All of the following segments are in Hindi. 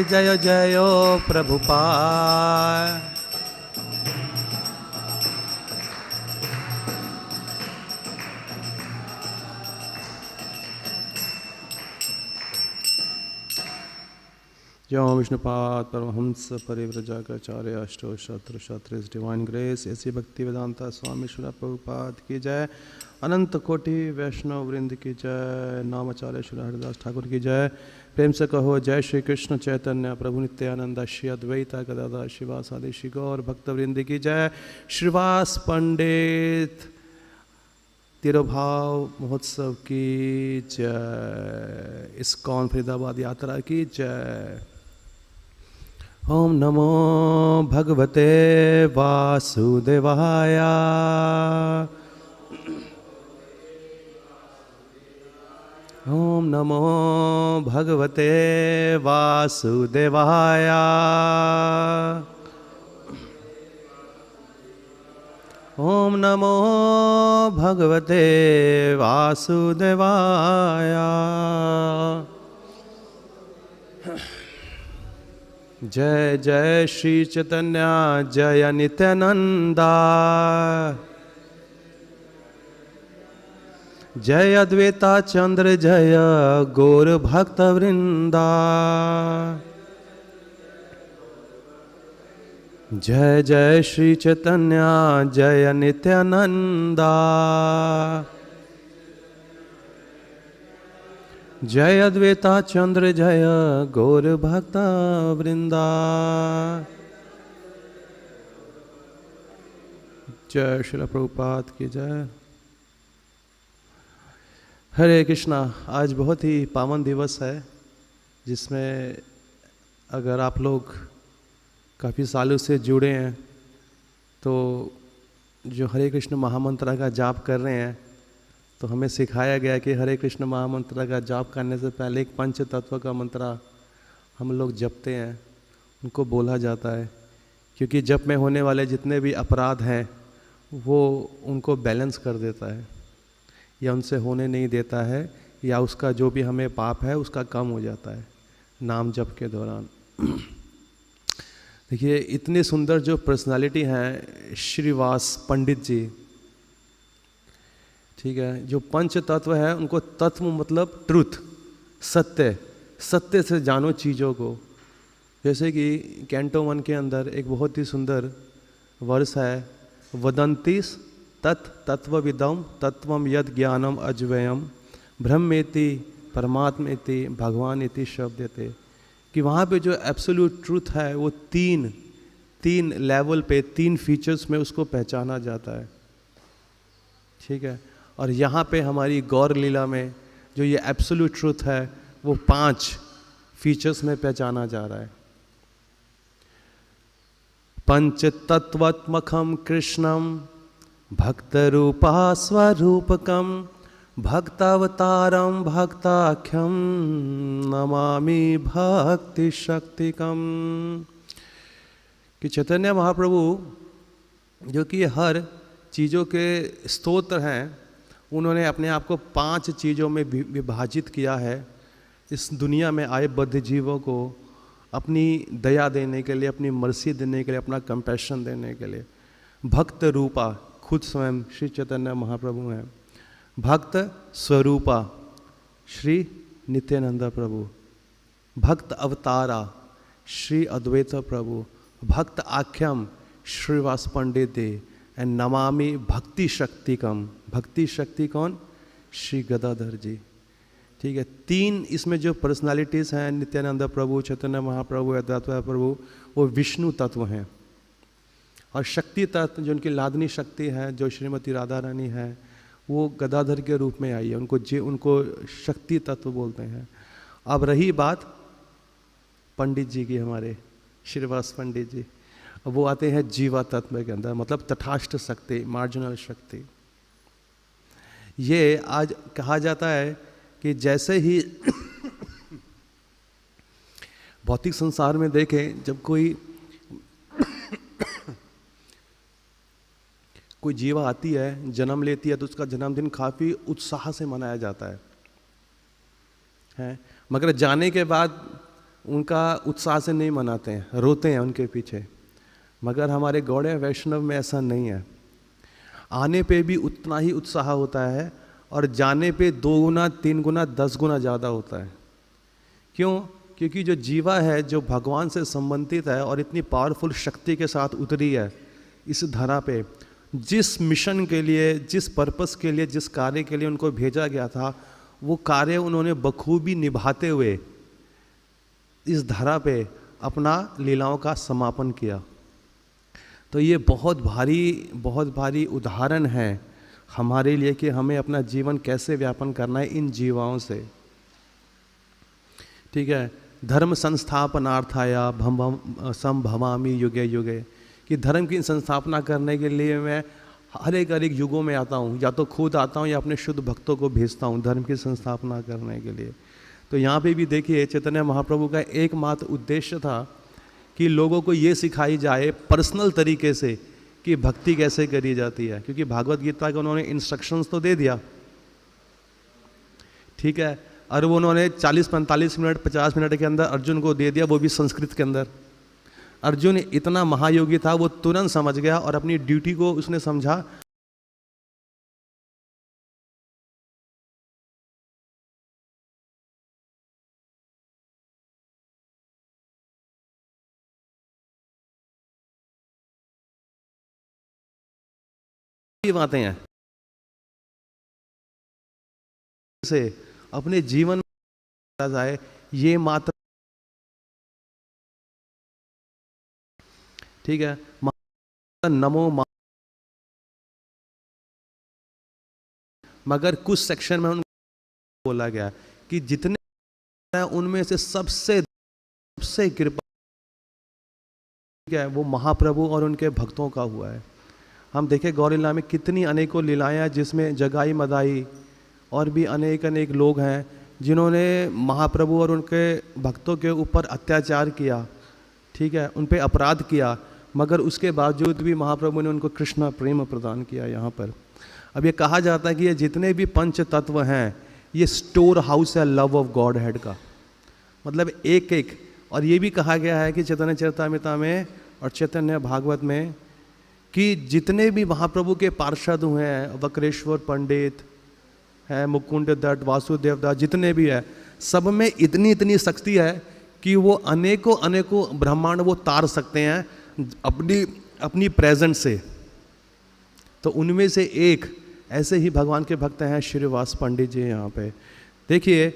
जय जय प्रभुपाद। जय विष्णुपाद परमहंस परिव्रजाचार्य अष्टो शत्रु शास्त्रीय डिवाइन ग्रेस ऐसी भक्ति वेदांता स्वामी श्री प्रभुपाद की जय। अनंत कोटि वैष्णव वृंद की जय। नामाचार्य श्री हरिदास ठाकुर की जय। प्रेम से कहो जय श्री कृष्ण चैतन्य प्रभु नित्यानंद श्री अद्वैता गदाधर शिवास आदि श्री गौर भक्त वृंद की जय। श्रीवास पंडित तिरुभाव महोत्सव की जय। इस्कॉन फरीदाबाद यात्रा की जय। ओम नमो भगवते वासुदेवाय। ओम नमो भगवते वासुदेवाय। ओम नमो भगवते वासुदेवाय। जय जय श्री चैतन्य जय नित्यानंदा। जय अद्वैता चंद्र जय गौर भक्त वृंदा। जय जय श्री चैतन्य जय नित्यानंदा। जय अद्वैता चंद्र जय गौर भक्त वृंदा। जय श्री प्रभुपाद की जय। हरे कृष्णा। आज बहुत ही पावन दिवस है जिसमें अगर आप लोग काफ़ी सालों से जुड़े हैं तो जो हरे कृष्ण महामंत्र का जाप कर रहे हैं तो हमें सिखाया गया कि हरे कृष्ण महामंत्र का जाप करने से पहले एक पंच तत्व का मंत्र हम लोग जपते हैं, उनको बोला जाता है, क्योंकि जप में होने वाले जितने भी अपराध हैं वो उनको बैलेंस कर देता है या उनसे होने नहीं देता है, या उसका जो भी हमें पाप है उसका कम हो जाता है नाम जप के दौरान। देखिए इतनी सुंदर जो पर्सनालिटी हैं श्रीवास पंडित जी, ठीक है, जो पंच तत्व है उनको तत्व मतलब ट्रुथ, सत्य, सत्य से जानो चीज़ों को। जैसे कि कैंटो 1 के अंदर एक बहुत ही सुंदर वर्ष है, वदंतीस तत् तत्वविदम तत्वम यद ज्ञानम अज्वयम ब्रह्मेति परमात्मेति भगवान इति शब्दते, कि वहाँ पे जो एब्सोल्यूट ट्रूथ है वो तीन लेवल पे 3 फीचर्स में उसको पहचाना जाता है, ठीक है। और यहाँ पे हमारी गौर लीला में जो ये एब्सोल्यूट ट्रूथ है वो 5 फीचर्स में पहचाना जा रहा है। पंच तत्वात्मकम कृष्णम भक्त रूपा स्वरूपकम भक्तावतारम भक्ताख्यम नमामि भक्ति शक्तिकम। कि चैतन्य महाप्रभु जो कि हर चीज़ों के स्तोत्र हैं, उन्होंने अपने आप को 5 चीज़ों में विभाजित किया है इस दुनिया में आए बद्ध जीवों को अपनी दया देने के लिए, अपनी मर्सी देने के लिए, अपना कंपैशन देने के लिए। भक्त रूपा खुद स्वयं श्री चैतन्य महाप्रभु हैं, भक्त स्वरूपा श्री नित्यानंद प्रभु, भक्त अवतारा श्री अद्वैत प्रभु, भक्त आख्यम श्रीवास पंडित दे, एंड नमामि भक्ति शक्तिकम। भक्ति शक्ति कौन? श्री गदाधर जी, ठीक है। 3 इसमें जो पर्सनालिटीज़ हैं, नित्यानंद प्रभु, चैतन्य महाप्रभु, अद्वैत प्रभु, वो विष्णु तत्व हैं। और शक्ति तत्व जो उनकी लादनी शक्ति है, जो श्रीमती राधा रानी है, वो गदाधर के रूप में आई है, उनको शक्ति तत्व बोलते हैं। अब रही बात पंडित जी की, हमारे श्रीवास पंडित जी, वो आते हैं जीवा तत्व के अंदर, मतलब तटस्थ शक्ति, मार्जिनल शक्ति। ये आज कहा जाता है कि जैसे ही भौतिक संसार में देखें, जब कोई जीवा आती है, जन्म लेती है, तो उसका जन्मदिन काफ़ी उत्साह से मनाया जाता है। मगर जाने के बाद उनका उत्साह से नहीं मनाते हैं, रोते हैं उनके पीछे। मगर हमारे गौड़े वैष्णव में ऐसा नहीं है। आने पे भी उतना ही उत्साह होता है और जाने पे 2 गुना 3 गुना 10 गुना ज़्यादा होता है। क्यों? क्योंकि जो जीवा है, जो भगवान से संबंधित है और इतनी पावरफुल शक्ति के साथ उतरी है इस धरा पे, जिस मिशन के लिए, जिस पर्पस के लिए, जिस कार्य के लिए उनको भेजा गया था, वो कार्य उन्होंने बखूबी निभाते हुए इस धरा पे अपना लीलाओं का समापन किया। तो ये बहुत भारी उदाहरण है हमारे लिए कि हमें अपना जीवन कैसे व्यापन करना है इन जीवाओं से। ठीक है, धर्म संस्थापनार्थाया संभवामि युगे युगे, कि धर्म की संस्थापना करने के लिए मैं हर एक युगों में आता हूँ, या तो खुद आता हूँ या अपने शुद्ध भक्तों को भेजता हूँ धर्म की संस्थापना करने के लिए। तो यहाँ पे भी देखिए चैतन्य महाप्रभु का एकमात्र उद्देश्य था कि लोगों को ये सिखाई जाए पर्सनल तरीके से कि भक्ति कैसे करी जाती है, क्योंकि भागवत गीता का उन्होंने इंस्ट्रक्शंस तो दे दिया, ठीक है, और वो उन्होंने 40-45 मिनट 50 मिनट के अंदर अर्जुन को दे दिया, वो भी संस्कृत के अंदर। अर्जुन इतना महायोगी था, वो तुरंत समझ गया और अपनी ड्यूटी को उसने समझा। बातें हैं से अपने जीवन में जाए, ये मात्र, ठीक है, नमो। मगर कुछ सेक्शन में उनको बोला गया कि जितने उनमें से सबसे कृपा है वो महाप्रभु और उनके भक्तों का हुआ है। हम देखें गौर लीला में कितनी अनेकों लीलाएं हैं, जिसमें जगाई मदाई और भी अनेक लोग हैं जिन्होंने महाप्रभु और उनके भक्तों के ऊपर अत्याचार किया, ठीक है, उन पे अपराध किया, मगर उसके बावजूद भी महाप्रभु ने उनको कृष्ण प्रेम प्रदान किया। यहाँ पर अब ये कहा जाता है कि ये जितने भी पंच तत्व हैं ये स्टोर हाउस है लव ऑफ गॉड हेड का, मतलब एक। और ये भी कहा गया है कि चैतन्य चरितामृत में और चैतन्य भागवत में कि जितने भी महाप्रभु के पार्षद हुए हैं, वक्रेश्वर पंडित है, मुकुंद दत्त, वासुदेव दत्त, जितने भी है, सब में इतनी शक्ति है कि वो अनेकों ब्रह्मांड वो तार सकते हैं अपनी प्रेजेंस से। तो उनमें से एक ऐसे ही भगवान के भक्त हैं श्रीवास पंडित जी। यहाँ पे देखिए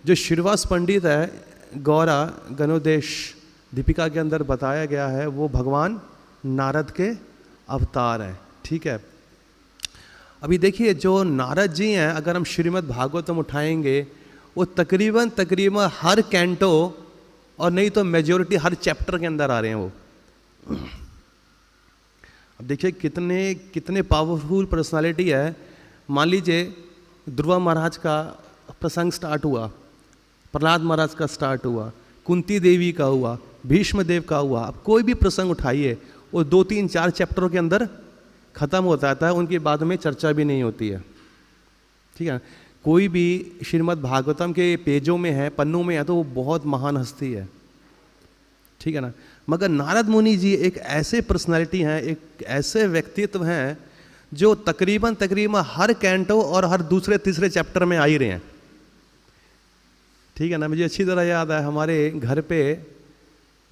जो श्रीवास पंडित है, गौरा गणोदेश दीपिका के अंदर बताया गया है, वो भगवान नारद के अवतार है, ठीक है। अभी देखिए जो नारद जी हैं, अगर हम श्रीमद् भागवतम उठाएंगे, वो तकरीबन हर कैंटो और नहीं तो मेजॉरिटी हर चैप्टर के अंदर आ रहे हैं वो। अब देखिए कितने पावरफुल पर्सनालिटी है। मान लीजिए ध्रुव महाराज का प्रसंग स्टार्ट हुआ, प्रहलाद महाराज का स्टार्ट हुआ, कुंती देवी का हुआ, भीष्म देव का हुआ। अब कोई भी प्रसंग उठाइए वो 2-3-4 चैप्टरों के अंदर खत्म हो जाता है, उनके बाद में चर्चा भी नहीं होती है, ठीक है। कोई भी श्रीमद् भागवतम के पेजों में है, पन्नों में है, तो वो बहुत महान हस्ती है, ठीक है ना। मगर नारद मुनि जी एक ऐसे पर्सनालिटी हैं, एक ऐसे व्यक्तित्व हैं जो तकरीबन हर कैंटो और हर दूसरे तीसरे चैप्टर में आ ही रहे हैं, ठीक है ना। मुझे अच्छी तरह याद है हमारे घर पे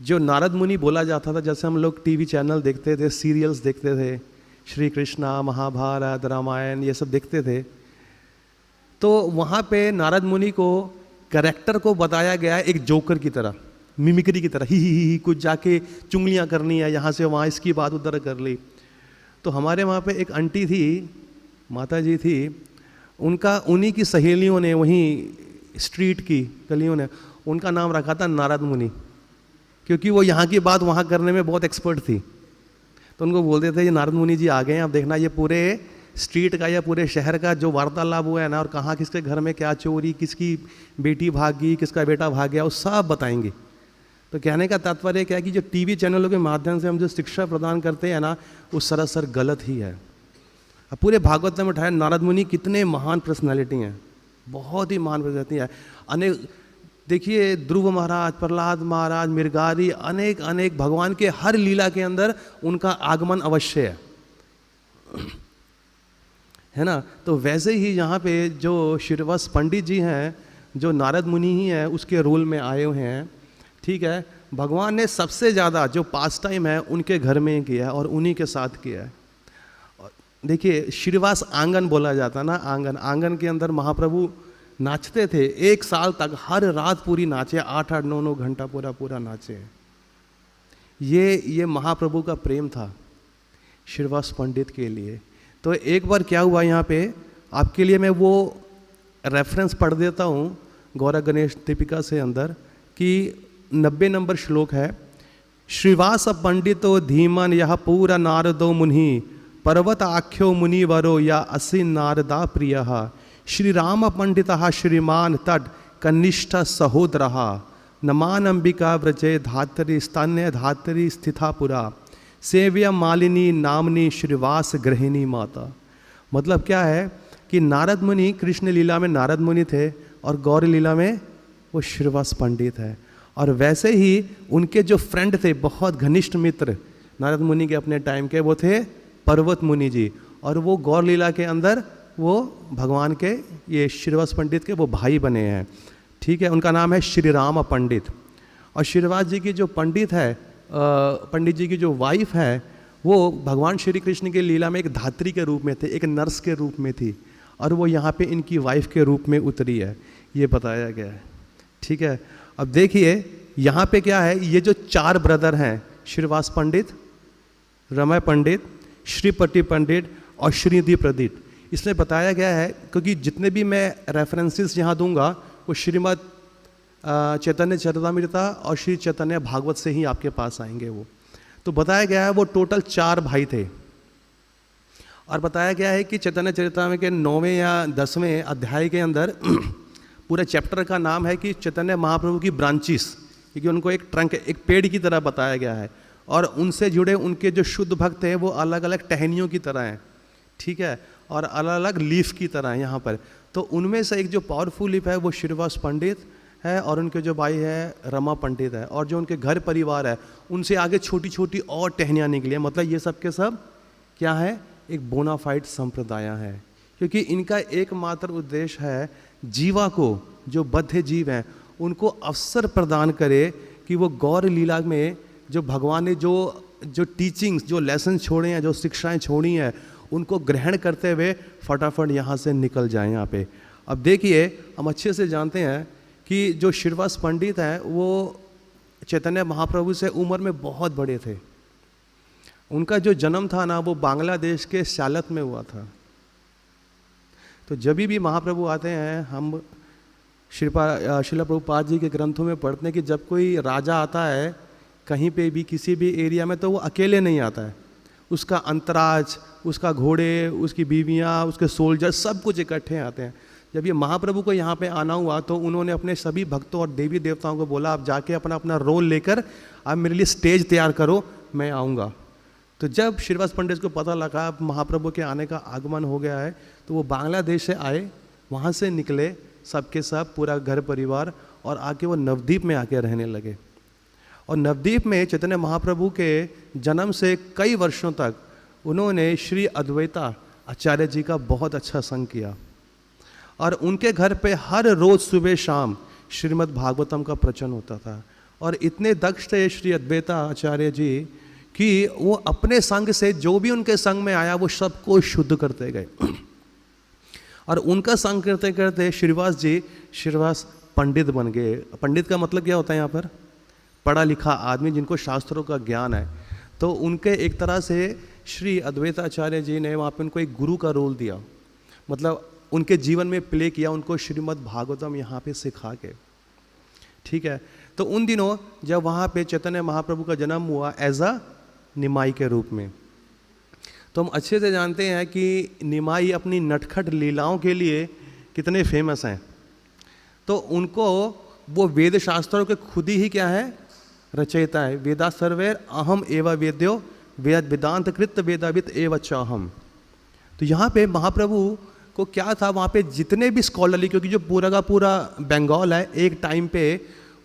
जो नारद मुनि बोला जाता था, जैसे हम लोग टीवी चैनल देखते थे, सीरियल्स देखते थे, श्री कृष्णा, महाभारत, रामायण, ये सब देखते थे, तो वहाँ पे नारद मुनि को कैरेक्टर को बताया गया एक जोकर की तरह, मिमिक्री की तरह, ही कुछ जाके चुंगलियाँ करनी है, यहाँ से वहाँ इसकी बात उधर कर ली। तो हमारे वहाँ पे एक आंटी थी, माता जी थी, उन्हीं की सहेलियों ने, वहीं स्ट्रीट की गलियों ने उनका नाम रखा था नारद मुनि, क्योंकि वो यहाँ की बात वहाँ करने में बहुत एक्सपर्ट थी। तो उनको बोलते थे ये नारद मुनि जी आ गए हैं, अब देखना ये पूरे स्ट्रीट का या पूरे शहर का जो वार्तालाप हुआ है ना, और कहाँ किसके घर में क्या चोरी, किसकी बेटी भाग गई, किसका बेटा भाग गया, वो सब बताएंगे। तो कहने का तात्पर्य क्या है कि जो टीवी चैनलों के माध्यम से हम जो शिक्षा प्रदान करते हैं ना, वो सरासर गलत ही है। अब पूरे भागवत में उठाया नारद मुनि कितने महान पर्सनैलिटी हैं, बहुत ही महान पर्सनैलिटी है। अनेक देखिए ध्रुव महाराज, प्रहलाद महाराज, मृगारी, अनेक अनेक भगवान के हर लीला के अंदर उनका आगमन अवश्य है ना। तो वैसे ही यहाँ पे जो श्रीवास पंडित जी हैं, जो नारद मुनि ही हैं, उसके रोल में आए हुए हैं। ठीक है, भगवान ने सबसे ज़्यादा जो पास टाइम है उनके घर में किया है और उन्हीं के साथ किया है। देखिए श्रीवास आंगन बोला जाता है ना, आंगन, आंगन के अंदर महाप्रभु नाचते थे। 1 साल तक हर रात पूरी नाचे, 8-8, 9-9 घंटा पूरा पूरा नाचे। ये महाप्रभु का प्रेम था श्रीवास पंडित के लिए। तो एक बार क्या हुआ यहाँ पे, आपके लिए मैं वो रेफरेंस पढ़ देता हूँ गौरा गणेश दीपिका से अंदर, कि 90 नंबर श्लोक है। श्रीवास पंडितो धीमन यह पूरा नारदो मुनि, पर्वत आख्यो मुनिवरो या असि नारदा प्रिय, श्री राम पंडित श्रीमान तट कनिष्ठ सहोदर, नमान अंबिका व्रजे धात्री स्तन्य धात्री स्थिता पुरा, सेव्य मालिनी नामनी श्रीवास गृहिणी माता। मतलब क्या है कि नारद मुनि कृष्ण लीला में नारद मुनि थे और गौर लीला में वो श्रीवास पंडित है। और वैसे ही उनके जो फ्रेंड थे, बहुत घनिष्ठ मित्र नारद मुनि के अपने टाइम के, वो थे पर्वत मुनि जी, और वो गौर लीला के अंदर वो भगवान के ये श्रीवास पंडित के वो भाई बने हैं। ठीक है, उनका नाम है श्री राम पंडित। और श्रीवास जी की जो पंडित है, पंडित जी की जो वाइफ है, वो भगवान श्री कृष्ण के लीला में एक धात्री के रूप में थे, एक नर्स के रूप में थी, और वो यहाँ पे इनकी वाइफ के रूप में उतरी है, ये बताया गया है। ठीक है, अब देखिए यहाँ पे क्या है, ये जो 4 ब्रदर हैं, श्रीवास पंडित, रमय पंडित, श्रीपति पंडित और श्रीनिधि पंडित, इसमें बताया गया है, क्योंकि जितने भी मैं रेफरेंसेस यहाँ दूंगा वो श्रीमद् चैतन्य चरितामृता और श्री चैतन्य भागवत से ही आपके पास आएंगे। वो तो बताया गया है वो टोटल 4 भाई थे। और बताया गया है कि चैतन्य चरितामृत के 9वें या 10वें अध्याय के अंदर पूरे चैप्टर का नाम है कि चैतन्य महाप्रभु की ब्रांचेस, क्योंकि उनको एक ट्रंक, एक पेड़ की तरह बताया गया है, और उनसे जुड़े उनके जो शुद्ध भक्त हैं वो अलग अलग टहनियों की तरह हैं। ठीक है, और अलग अलग लीफ की तरह है यहाँ पर। तो उनमें से एक जो पावरफुल लीफ है वो श्रीवास पंडित है, और उनके जो भाई है रमा पंडित है, और जो उनके घर परिवार है उनसे आगे छोटी छोटी और टहनियाँ निकली हैं। मतलब ये सब के सब क्या है, एक बोनाफाइड संप्रदाय है, क्योंकि इनका एकमात्र उद्देश्य है जीवा को, जो बद्ध जीव हैं उनको अवसर प्रदान करे कि वो गौर लीला में जो भगवान ने जो टीचिंग्स, जो लेसन छोड़े हैं, जो शिक्षाएं छोड़ी हैं, उनको ग्रहण करते हुए फटाफट यहाँ से निकल जाएं यहाँ पे। अब देखिए हम अच्छे से जानते हैं कि जो श्रीवास पंडित हैं वो चैतन्य महाप्रभु से उम्र में बहुत बड़े थे। उनका जो जन्म था ना वो बांग्लादेश के सालत में हुआ था। तो जब भी महाप्रभु आते हैं, हम श्रीला प्रभुपाद जी के ग्रंथों में पढ़ते हैं कि जब कोई राजा आता है कहीं पे भी किसी भी एरिया में, तो वो अकेले नहीं आता है, उसका अंतराज, उसका घोड़े, उसकी बीवियाँ, उसके सोल्जर, सब कुछ इकट्ठे आते हैं। जब ये महाप्रभु को यहाँ पे आना हुआ तो उन्होंने अपने सभी भक्तों और देवी देवताओं को बोला, आप जाके अपना अपना रोल लेकर आप मेरे लिए स्टेज तैयार करो, मैं आऊँगा। तो जब श्रीवास पंडित को पता लगा महाप्रभु के आने का आगमन हो गया है, तो वो बांग्लादेश से आए, वहाँ से निकले सबके सब, पूरा घर परिवार, और आके वो नवद्वीप में आके रहने लगे। और नवद्वीप में चैतन्य महाप्रभु के जन्म से कई वर्षों तक उन्होंने श्री अद्वैता आचार्य जी का बहुत अच्छा संग किया, और उनके घर पे हर रोज़ सुबह शाम श्रीमद् भागवतम का प्रवचन होता था। और इतने दक्ष थे श्री अद्वैता आचार्य जी कि वो अपने संग से जो भी उनके संग में आया वो सबको शुद्ध करते गए। और उनका संग करते करते श्रीवास जी श्रीवास पंडित बन गए। पंडित का मतलब क्या होता है यहाँ पर? पढ़ा लिखा आदमी, जिनको शास्त्रों का ज्ञान है। तो उनके एक तरह से श्री अद्वैताचार्य जी ने वहाँ पे उनको एक गुरु का रोल दिया, मतलब उनके जीवन में प्ले किया, उनको श्रीमद् भागवतम यहाँ पे सिखा के। ठीक है, तो उन दिनों जब वहाँ पे चैतन्य महाप्रभु का जन्म हुआ एज अ निमाई के रूप में, तो हम अच्छे से जानते हैं कि निमाई अपनी नटखट लीलाओं के लिए कितने फेमस हैं। तो उनको वो वेद शास्त्रों के खुद ही क्या है, रचयिता है। वेदा सर्वैर अहम एवं वेद्यो वेद वेदांत कृत वेदावित एवं चाहम। तो यहाँ पे महाप्रभु को क्या था वहाँ पे जितने भी स्कॉलरली, क्योंकि जो पूरा का पूरा बंगाल है एक टाइम पे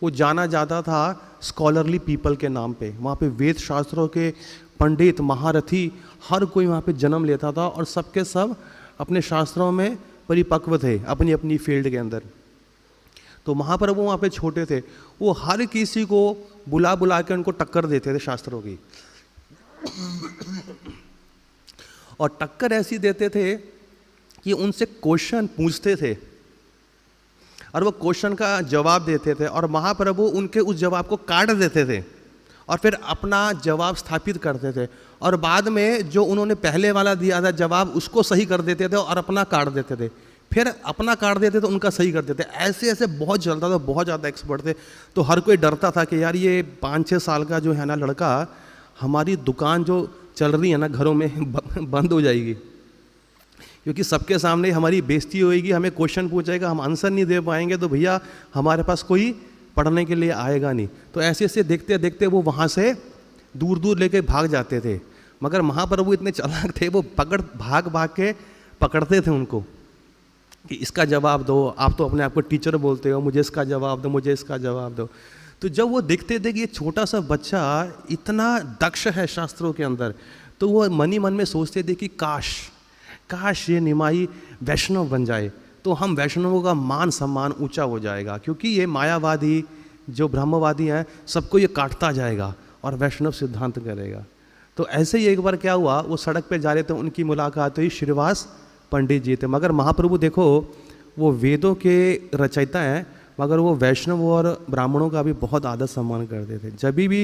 वो जाना जाता था स्कॉलरली पीपल के नाम पे। वहाँ पे वेद शास्त्रों के पंडित महारथी हर कोई वहाँ पे जन्म लेता था और सबके सब अपने शास्त्रों में परिपक्व थे अपनी अपनी फील्ड के अंदर। तो महाप्रभु वहाँ पे छोटे थे, वो हर किसी को बुला बुला के उनको टक्कर देते थे शास्त्रों की। और टक्कर ऐसी देते थे कि उनसे क्वेश्चन पूछते थे और वो क्वेश्चन का जवाब देते थे और महाप्रभु उनके उस जवाब को काट देते थे और फिर अपना जवाब स्थापित करते थे और बाद में जो उन्होंने पहले वाला दिया था जवाब उसको सही कर देते थे और अपना काट देते थे, फिर अपना काट देते तो उनका सही कर देते। ऐसे ऐसे बहुत चलता था, बहुत ज़्यादा एक्सपर्ट थे। तो हर कोई डरता था कि यार ये 5-6 साल का जो है ना लड़का, हमारी दुकान जो चल रही है ना घरों में बंद हो जाएगी, क्योंकि सबके सामने हमारी बेइज्जती होएगी, हमें क्वेश्चन पूछेगा, हम आंसर नहीं दे पाएंगे तो भैया हमारे पास कोई पढ़ने के लिए आएगा नहीं। तो ऐसे ऐसे देखते देखते वो वहाँ से दूर दूर लेके भाग जाते थे। मगर महाप्रभु इतने चालाक थे, वो भाग भाग के पकड़ते थे उनको कि इसका जवाब दो, आप तो अपने आप को टीचर बोलते हो, मुझे इसका जवाब दो, मुझे इसका जवाब दो। तो जब वो देखते थे कि ये छोटा सा बच्चा इतना दक्ष है शास्त्रों के अंदर, तो वो मन ही मन में सोचते थे कि काश ये निमाई वैष्णव बन जाए तो हम वैष्णवों का मान सम्मान ऊंचा हो जाएगा, क्योंकि ये मायावादी जो ब्रह्मवादी हैं सबको ये काटता जाएगा और वैष्णव सिद्धांत करेगा। तो ऐसे ही एक बार क्या हुआ, वो सड़क पे जा रहे थे, उनकी मुलाकात हुई श्रीवास पंडित जी थे। मगर महाप्रभु देखो वो वेदों के रचयिता हैं, मगर वो वैष्णव और ब्राह्मणों का भी बहुत आदर सम्मान करते थे। जब भी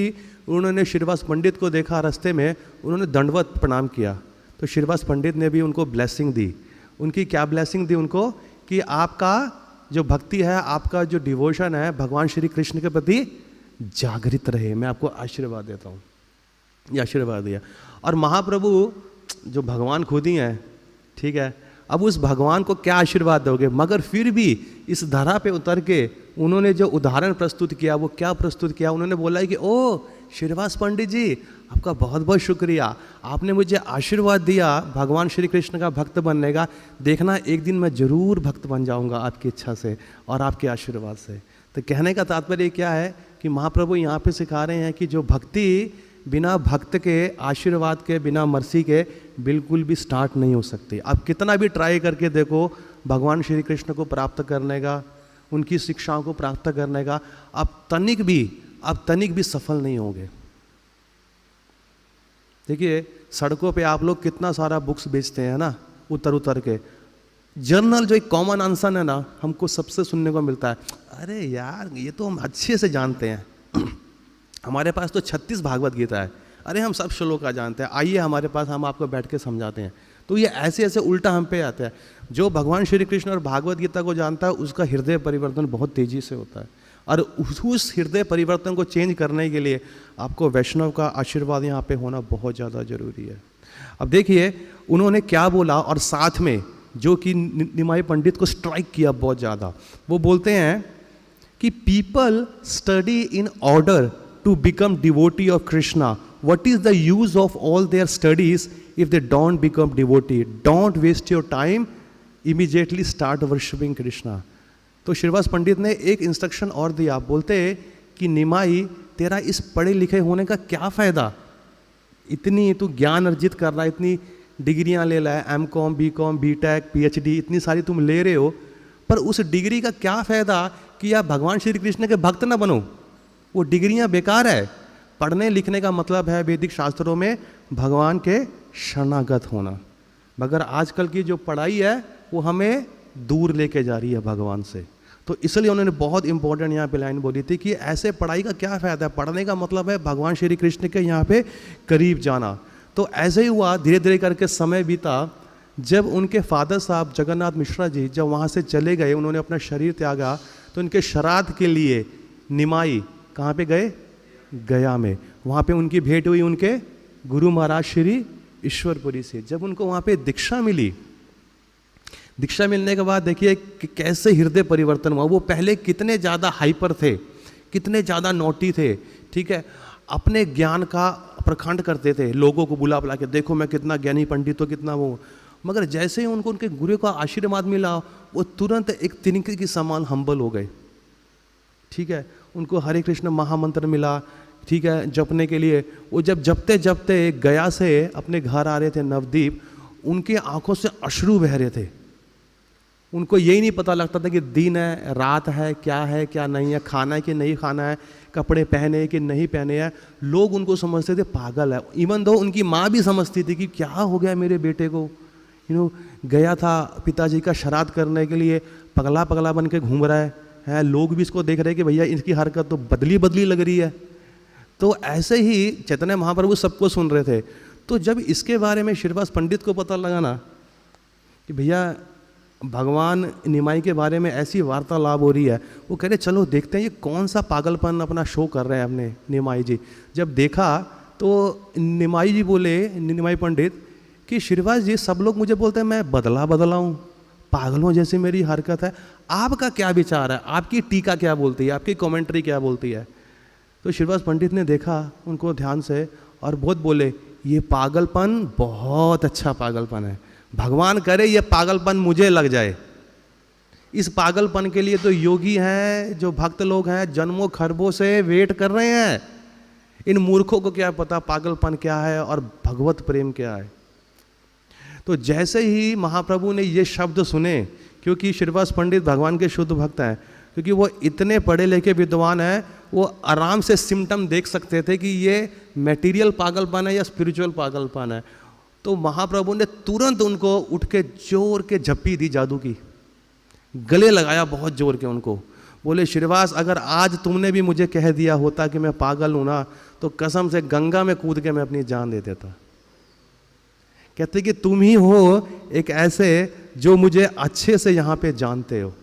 उन्होंने श्रीवास पंडित को देखा रास्ते में, उन्होंने दंडवत प्रणाम किया तो श्रीवास पंडित ने भी उनको ब्लेसिंग दी। उनकी क्या ब्लेसिंग दी उनको कि आपका जो भक्ति है, आपका जो डिवोशन है भगवान श्री कृष्ण के प्रति जागृत रहे, मैं आपको आशीर्वाद देता हूँ। ये आशीर्वाद दिया। और महाप्रभु जो भगवान खुद ही हैं, ठीक है, अब उस भगवान को क्या आशीर्वाद दोगे। मगर फिर भी इस धरा पे उतर के उन्होंने जो उदाहरण प्रस्तुत किया, वो क्या प्रस्तुत किया, उन्होंने बोला कि ओ श्रीवास पंडित जी, आपका बहुत बहुत शुक्रिया, आपने मुझे आशीर्वाद दिया भगवान श्री कृष्ण का भक्त बनने का। देखना एक दिन मैं जरूर भक्त बन जाऊंगा आपकी इच्छा से और आपके आशीर्वाद से। तो कहने का तात्पर्य क्या है कि महाप्रभु यहाँ पे सिखा रहे हैं कि जो भक्ति बिना भक्त के आशीर्वाद के, बिना मर्सी के बिल्कुल भी स्टार्ट नहीं हो सकती। आप कितना भी ट्राई करके देखो भगवान श्री कृष्ण को प्राप्त करने का, उनकी शिक्षाओं को प्राप्त करने का, आप तनिक भी सफल नहीं होंगे। देखिए सड़कों पे आप लोग कितना सारा बुक्स बेचते हैं ना, उतर के। जर्नल जो एक कॉमन आंसर है ना, हमको सबसे सुनने को मिलता है, अरे यार ये तो हम अच्छे से जानते हैं, हमारे पास तो 36 भागवत गीता है, अरे हम सब श्लोका जानते हैं, आइए हमारे पास, हम आपको बैठ के समझाते हैं। तो ये ऐसे ऐसे उल्टा हम पे आता है। जो भगवान श्री कृष्ण और भागवत गीता को जानता है उसका हृदय परिवर्तन बहुत तेजी से होता है, और उस हृदय परिवर्तन को चेंज करने के लिए आपको वैष्णव का आशीर्वाद यहाँ पे होना बहुत ज़्यादा जरूरी है। अब देखिए उन्होंने क्या बोला, और साथ में जो कि निमाई पंडित को स्ट्राइक किया बहुत ज़्यादा, वो बोलते हैं कि people study in order to become devotee of Krishna. What is the use of all their studies if they don't become devotee? Don't waste your time. Immediately start worshipping Krishna. तो श्रीवास पंडित ने एक इंस्ट्रक्शन और दिया, बोलते कि निमाई तेरा इस पढ़े लिखे होने का क्या फ़ायदा, इतनी तू ज्ञान अर्जित कर रहा है, इतनी डिग्रियां ले रहा है, M.Com, B.Com, B.Tech, PhD इतनी सारी तुम ले रहे हो, पर उस डिग्री का क्या फ़ायदा कि आप भगवान श्री कृष्ण के भक्त ना बनो। वो डिग्रियां बेकार है। पढ़ने लिखने का मतलब है वैदिक शास्त्रों में भगवान के शरणागत होना, मगर आजकल की जो पढ़ाई है वो हमें दूर लेके जा रही है भगवान से। तो इसलिए उन्होंने बहुत इंपॉर्टेंट यहाँ पे लाइन बोली थी कि ऐसे पढ़ाई का क्या फ़ायदा है, पढ़ने का मतलब है भगवान श्री कृष्ण के यहाँ पे करीब जाना। तो ऐसे ही हुआ, धीरे धीरे करके समय बीता। जब उनके फादर साहब जगन्नाथ मिश्रा जी जब वहाँ से चले गए, उन्होंने अपना शरीर त्यागा, तो उनके श्राद्ध के लिए निमाई कहाँ पे गए, गया में। वहाँ पे उनकी भेंट हुई उनके गुरु महाराज श्री ईश्वरपुरी से। जब उनको वहाँ पे दीक्षा मिली, दीक्षा मिलने के बाद देखिए कि कैसे हृदय परिवर्तन हुआ। वो पहले कितने ज़्यादा हाइपर थे, कितने ज़्यादा नोटी थे, ठीक है, अपने ज्ञान का प्रखंड करते थे, लोगों को बुला बुला के, देखो मैं कितना ज्ञानी पंडित हूँ, कितना वो। मगर जैसे ही उनको उनके गुरु का आशीर्वाद मिला, वो तुरंत एक तिनके की समान हम्बल हो गए। ठीक है, उनको हरे कृष्ण महामंत्र मिला, ठीक है, जपने के लिए। वो जब जपते जपते गया से अपने घर आ रहे थे नवदीप, उनके आंखों से अश्रु बह रहे थे। उनको यही नहीं पता लगता था कि दिन है रात है, क्या नहीं है, खाना है कि नहीं खाना है, कपड़े पहने कि नहीं पहने हैं। लोग उनको समझते थे पागल है। इवन दो उनकी माँ भी समझती थी कि क्या हो गया मेरे बेटे को, गया था पिताजी का श्राद्ध करने के लिए, पगला पगला बन के घूम रहा है। लोग भी इसको देख रहे हैं कि भैया इसकी हरकत तो बदली बदली लग रही है। तो ऐसे ही चैतन्य महाप्रभु सबको सुन रहे थे। तो जब इसके बारे में श्रीवास पंडित को पता लगा ना कि भैया भगवान निमाई के बारे में ऐसी वार्तालाप हो रही है, वो कह रहे चलो देखते हैं ये कौन सा पागलपन अपना शो कर रहे हैं अपने निमाई जी। जब देखा तो निमाई जी बोले, निमाई पंडित, कि श्रीवास जी सब लोग मुझे बोलते हैं मैं बदला हूँ, पागलों जैसी मेरी हरकत है, आपका क्या विचार है, आपकी टीका क्या बोलती है, आपकी कमेंट्री क्या बोलती है। तो श्रीवास पंडित ने देखा उनको ध्यान से और बहुत बोले, ये पागलपन बहुत अच्छा पागलपन है, भगवान करे ये पागलपन मुझे लग जाए। इस पागलपन के लिए तो योगी हैं, जो भक्त लोग हैं, जन्मों खरबों से वेट कर रहे हैं। इन मूर्खों को क्या पता पागलपन क्या है और भगवत प्रेम क्या है। तो जैसे ही महाप्रभु ने ये शब्द सुने, क्योंकि श्रीवास पंडित भगवान के शुद्ध भक्त हैं, क्योंकि वो इतने पढ़े लिखे विद्वान हैं, वो आराम से सिम्टम देख सकते थे कि ये मटेरियल पागलपन है या स्पिरिचुअल पागलपन है। तो महाप्रभु ने तुरंत उनको उठ के जोर के झप्पी दी जादू की, गले लगाया बहुत जोर के उनको। बोले श्रीवास अगर आज तुमने भी मुझे कह दिया होता कि मैं पागल हूं ना, तो कसम से गंगा में कूद के मैं अपनी जान दे देता। कहते कि तुम ही हो एक ऐसे जो मुझे अच्छे से यहाँ पे जानते हो।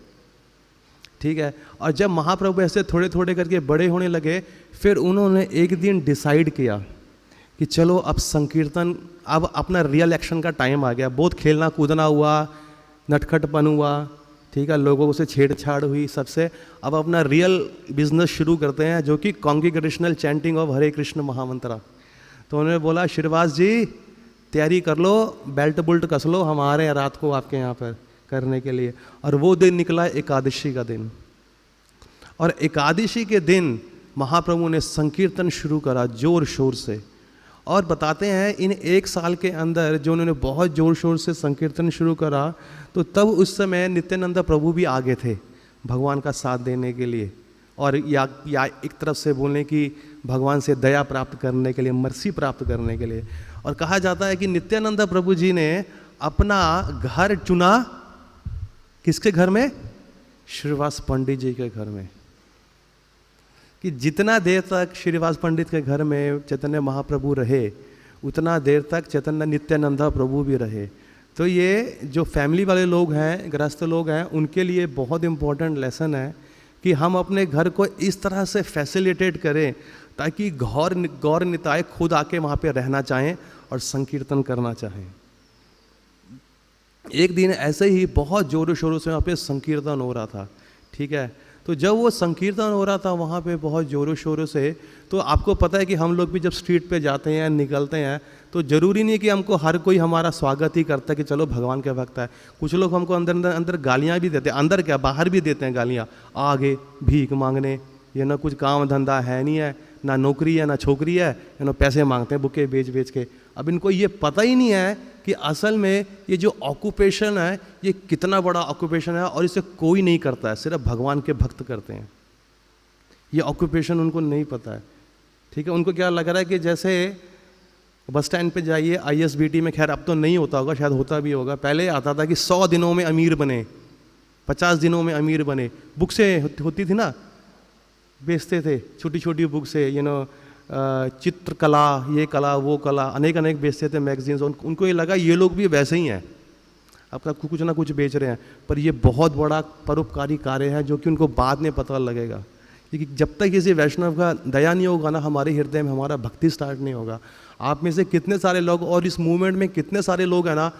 ठीक है, और जब महाप्रभु ऐसे थोड़े थोड़े करके बड़े होने लगे, फिर उन्होंने एक दिन डिसाइड किया कि चलो अब संकीर्तन, अब अपना रियल एक्शन का टाइम आ गया। बहुत खेलना कूदना हुआ, नटखटपन हुआ, ठीक है, लोगों से छेड़छाड़ हुई सबसे, अब अपना रियल बिजनेस शुरू करते हैं, जो कि कॉन्ग्रीगेशनल चैंटिंग ऑफ हरे कृष्ण महामंत्रा। तो उन्होंने बोला श्रीवास जी तैयारी कर लो, बेल्ट बुल्ट कस लो, हम आ रहे हैं रात को आपके यहाँ पर करने के लिए। और वो दिन निकला एकादशी का दिन, और एकादशी के दिन महाप्रभु ने संकीर्तन शुरू करा जोर शोर से। और बताते हैं इन एक साल के अंदर जो उन्होंने बहुत जोर शोर से संकीर्तन शुरू करा, तो तब उस समय नित्यानंद प्रभु भी आगे थे भगवान का साथ देने के लिए, और या एक तरफ से बोलने की भगवान से दया प्राप्त करने के लिए, मर्सी प्राप्त करने के लिए। और कहा जाता है कि नित्यानंद प्रभु जी ने अपना घर चुना किसके घर में? श्रीवास पंडित जी के घर में। कि जितना देर तक श्रीवास पंडित के घर में चैतन्य महाप्रभु रहे, उतना देर तक चैतन्य नित्यानंद प्रभु भी रहे। तो ये जो फैमिली वाले लोग हैं, गृहस्थ लोग हैं, उनके लिए बहुत इम्पोर्टेंट लेसन है कि हम अपने घर को इस तरह से फैसिलिटेट करें ताकि गौर निताय खुद आके वहाँ पे रहना चाहें और संकीर्तन करना चाहें। एक दिन ऐसे ही बहुत जोरों शोरों से वहाँ पे संकीर्तन हो रहा था। ठीक है, तो जब वो संकीर्तन हो रहा था वहाँ पे बहुत जोरों शोरों से, तो आपको पता है कि हम लोग भी जब स्ट्रीट पे जाते हैं, निकलते हैं, तो ज़रूरी नहीं कि हमको हर कोई हमारा स्वागत ही करता है कि चलो भगवान के भक्त है। कुछ लोग हमको अंदर अंदर गालियाँ भी देते हैं, अंदर क्या बाहर भी देते हैं गालियाँ, आगे भीख मांगने, ये ना कुछ काम धंधा है नहीं है, ना नौकरी है ना छोकरी है, ये ना पैसे मांगते हैं बुके बेच बेच के। अब इनको ये पता ही नहीं है कि असल में ये जो ऑक्यूपेशन है ये कितना बड़ा ऑक्यूपेशन है, और इसे कोई नहीं करता है, सिर्फ भगवान के भक्त करते हैं। ये ऑक्यूपेशन उनको नहीं पता है। ठीक है, उनको क्या लग रहा है कि जैसे बस स्टैंड पे जाइए ISBT में, खैर अब तो नहीं होता होगा, शायद होता भी होगा, पहले आता था कि 100 दिनों में अमीर बने, 50 दिनों में अमीर बने। बुक से होती थी ना, बेचते थे छोटी छोटी बुक से, चित्रकला, ये कला वो कला, अनेक अनेक बेचते थे मैगजीन्स। उनको ये लगा ये लोग भी वैसे ही हैं, आपका कुछ ना कुछ बेच रहे हैं, पर ये बहुत बड़ा परोपकारी कार्य है जो कि उनको बाद में पता लगेगा। क्योंकि जब तक किसी वैष्णव का दया नहीं होगा ना हमारे हृदय में, हमारा भक्ति स्टार्ट नहीं होगा। आप में से कितने सारे लोग, और इस मूवमेंट में कितने सारे लोग हैं ना,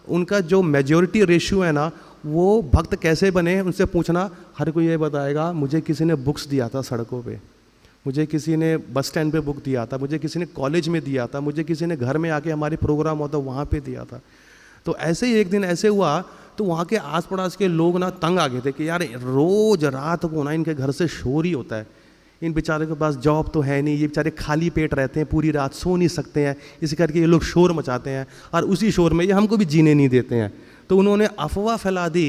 उनका जो मेजॉरिटी रेशियो है ना, वो भक्त कैसे बने उनसे पूछना, हर कोई ये बताएगा मुझे किसी ने बुक्स दिया था सड़कों पे, मुझे किसी ने बस स्टैंड पे बुक दिया था, मुझे किसी ने कॉलेज में दिया था, मुझे किसी ने घर में आके हमारे प्रोग्राम होता वहाँ पे दिया था। तो ऐसे ही एक दिन ऐसे हुआ, तो वहाँ के आस पड़ोस के लोग ना तंग आ गए थे कि यार रोज रात को ना इनके घर से शोर ही होता है, इन बेचारे के पास जॉब तो है नहीं, ये बेचारे खाली पेट रहते हैं, पूरी रात सो नहीं सकते हैं, इसी करके ये लोग शोर मचाते हैं और उसी शोर में ये हमको भी जीने नहीं देते हैं। तो उन्होंने अफवाह फैला दी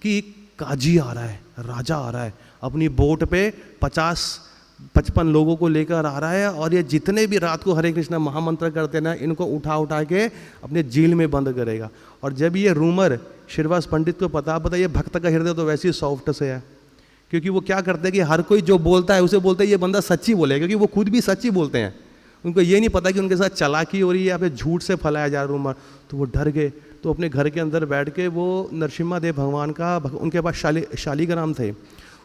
कि काजी आ रहा है, राजा आ रहा है, अपनी बोट पे 50-55 लोगों को लेकर आ रहा है और ये जितने भी रात को हरे कृष्णा महामंत्र करते हैं ना, इनको उठा के अपने जेल में बंद करेगा। और जब ये रूमर श्रीवास पंडित को पता ये भक्त का हृदय तो वैसे ही सॉफ्ट से है, क्योंकि वो क्या करते हैं कि हर कोई जो बोलता है उसे बोलते हैं ये बंदा सच्ची बोलेगा, क्योंकि वो खुद भी सच्ची बोलते हैं। उनको ये नहीं पता कि उनके साथ चालाकी हो रही है या फिर झूठ से फैलाया जा रहा रूमर। तो वो डर गए, तो अपने घर के अंदर बैठ के वो नरसिम्हा देव भगवान का, उनके पास शालिग्राम थे,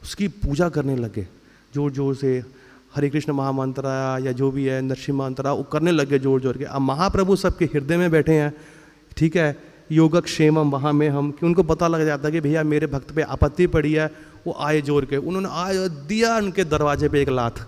उसकी पूजा करने लगे जोर जोर से। हरे कृष्ण महामंत्र या जो भी है नरसिम्हा मंत्र वो करने लगे जोर जोर के। अब महाप्रभु सबके हृदय में बैठे हैं, ठीक है, योगक्षेमम वहाँ में हम, कि उनको पता लग जाता है कि भैया मेरे भक्त पे आपत्ति पड़ी है। वो आए जोर के, उन्होंने आए दिया उनके दरवाजे पे एक लात,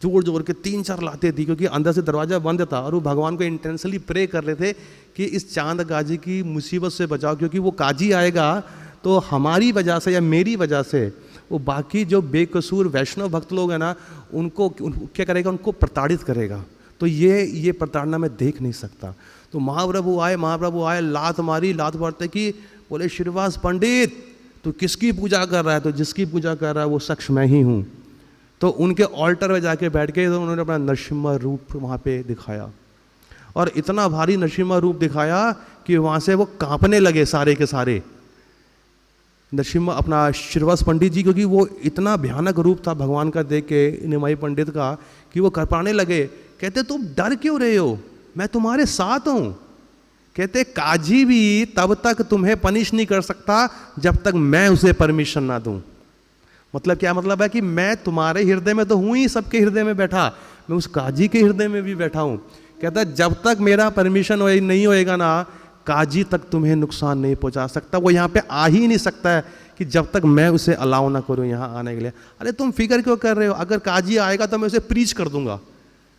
जोर जोर के 3-4 लातें दी, क्योंकि अंदर से दरवाजा बंद था और वो भगवान को इंटेंसली प्रे कर रहे थे कि इस चांद काजी की मुसीबत से बचाओ, क्योंकि वो काजी आएगा तो हमारी वजह से या मेरी वजह से वो बाकी जो बेकसूर वैष्णव भक्त लोग हैं ना, उनको क्या करेगा, उनको प्रताड़ित करेगा। तो ये प्रताड़ना मैं देख नहीं सकता। तो महाप्रभु आए, लात मारी, लात मारते कि बोले श्रीवास पंडित तो किसकी पूजा कर रहा है? तो जिसकी पूजा कर रहा है वो शख्स मैं ही हूँ। तो उनके ऑल्टर में जाके बैठ के तो उन्होंने अपना नरसिम्हा रूप वहाँ पे दिखाया, और इतना भारी नरसिम्हा रूप दिखाया कि वहाँ से वो कांपने लगे सारे के सारे नरसिम्हा, अपना श्रीवास पंडित जी, क्योंकि वो इतना भयानक रूप था भगवान का देख के निमाई पंडित का, कि वो कँपाने लगे। कहते तुम डर क्यों रहे हो, मैं तुम्हारे साथ हूँ। कहते काजी भी तब तक तुम्हें पनिश नहीं कर सकता जब तक मैं उसे परमिशन ना दूं। मतलब क्या मतलब है कि मैं तुम्हारे हृदय में तो हूं ही, सबके हृदय में बैठा, मैं उस काजी के हृदय में भी बैठा हूं। कहता जब तक मेरा परमिशन नहीं होएगा ना, काजी तक तुम्हें नुकसान नहीं पहुंचा सकता। वो यहाँ पे आ ही नहीं सकता है कि जब तक मैं उसे अलाउ ना करूँ यहाँ आने के लिए। अरे तुम फिक्र क्यों कर रहे हो, अगर काजी आएगा तो मैं उसे प्रीच कर दूंगा,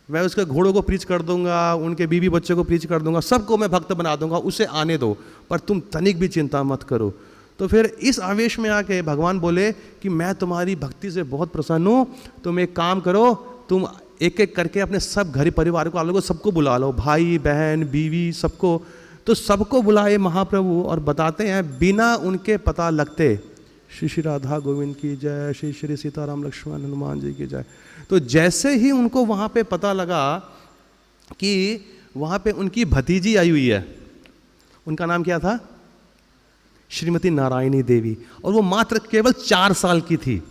मैं उसके घोड़ों को प्रीच कर दूंगा, उनके बीवी बच्चों को प्रीच कर दूंगा, सबको मैं भक्त बना दूंगा, उसे आने दो, पर तुम तनिक भी चिंता मत करो। तो फिर इस आवेश में आके भगवान बोले कि मैं तुम्हारी भक्ति से बहुत प्रसन्न हूँ, तुम एक काम करो, तुम एक एक करके अपने सब घर परिवार को, आप लोगों सबको बुला लो, भाई बहन बीवी सबको। तो सबको बुलाए महाप्रभु और बताते हैं बिना उनके पता लगते, श्री श्री राधा गोविंद की जय, श्री श्री सीताराम लक्ष्मण हनुमान जी की जय। तो जैसे ही उनको वहाँ पे पता लगा कि वहाँ पे उनकी भतीजी आई हुई है, उनका नाम क्या था, श्रीमती नारायणी देवी, और वो मात्र केवल 4 साल की थी,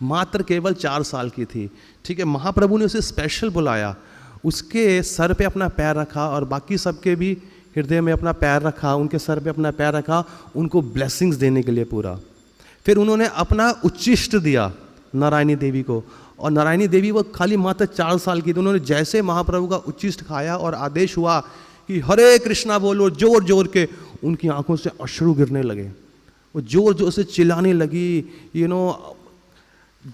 मात्र केवल 4 साल की थी। ठीक है, महाप्रभु ने उसे स्पेशल बुलाया, उसके सर पे अपना पैर रखा और बाकी सबके भी हृदय में अपना पैर रखा, उनके सर पे अपना पैर रखा, उनको ब्लेसिंग्स देने के लिए पूरा। फिर उन्होंने अपना उच्चिष्ट दिया नारायणी देवी को, और नारायणी देवी वो खाली मात्र 4 साल की थी। उन्होंने जैसे महाप्रभु का उच्चिष्ट खाया और आदेश हुआ कि हरे कृष्णा बोलो जोर जोर के, उनकी आंखों से अश्रु गिरने लगे, वो जोर जोर से चिल्लाने लगी,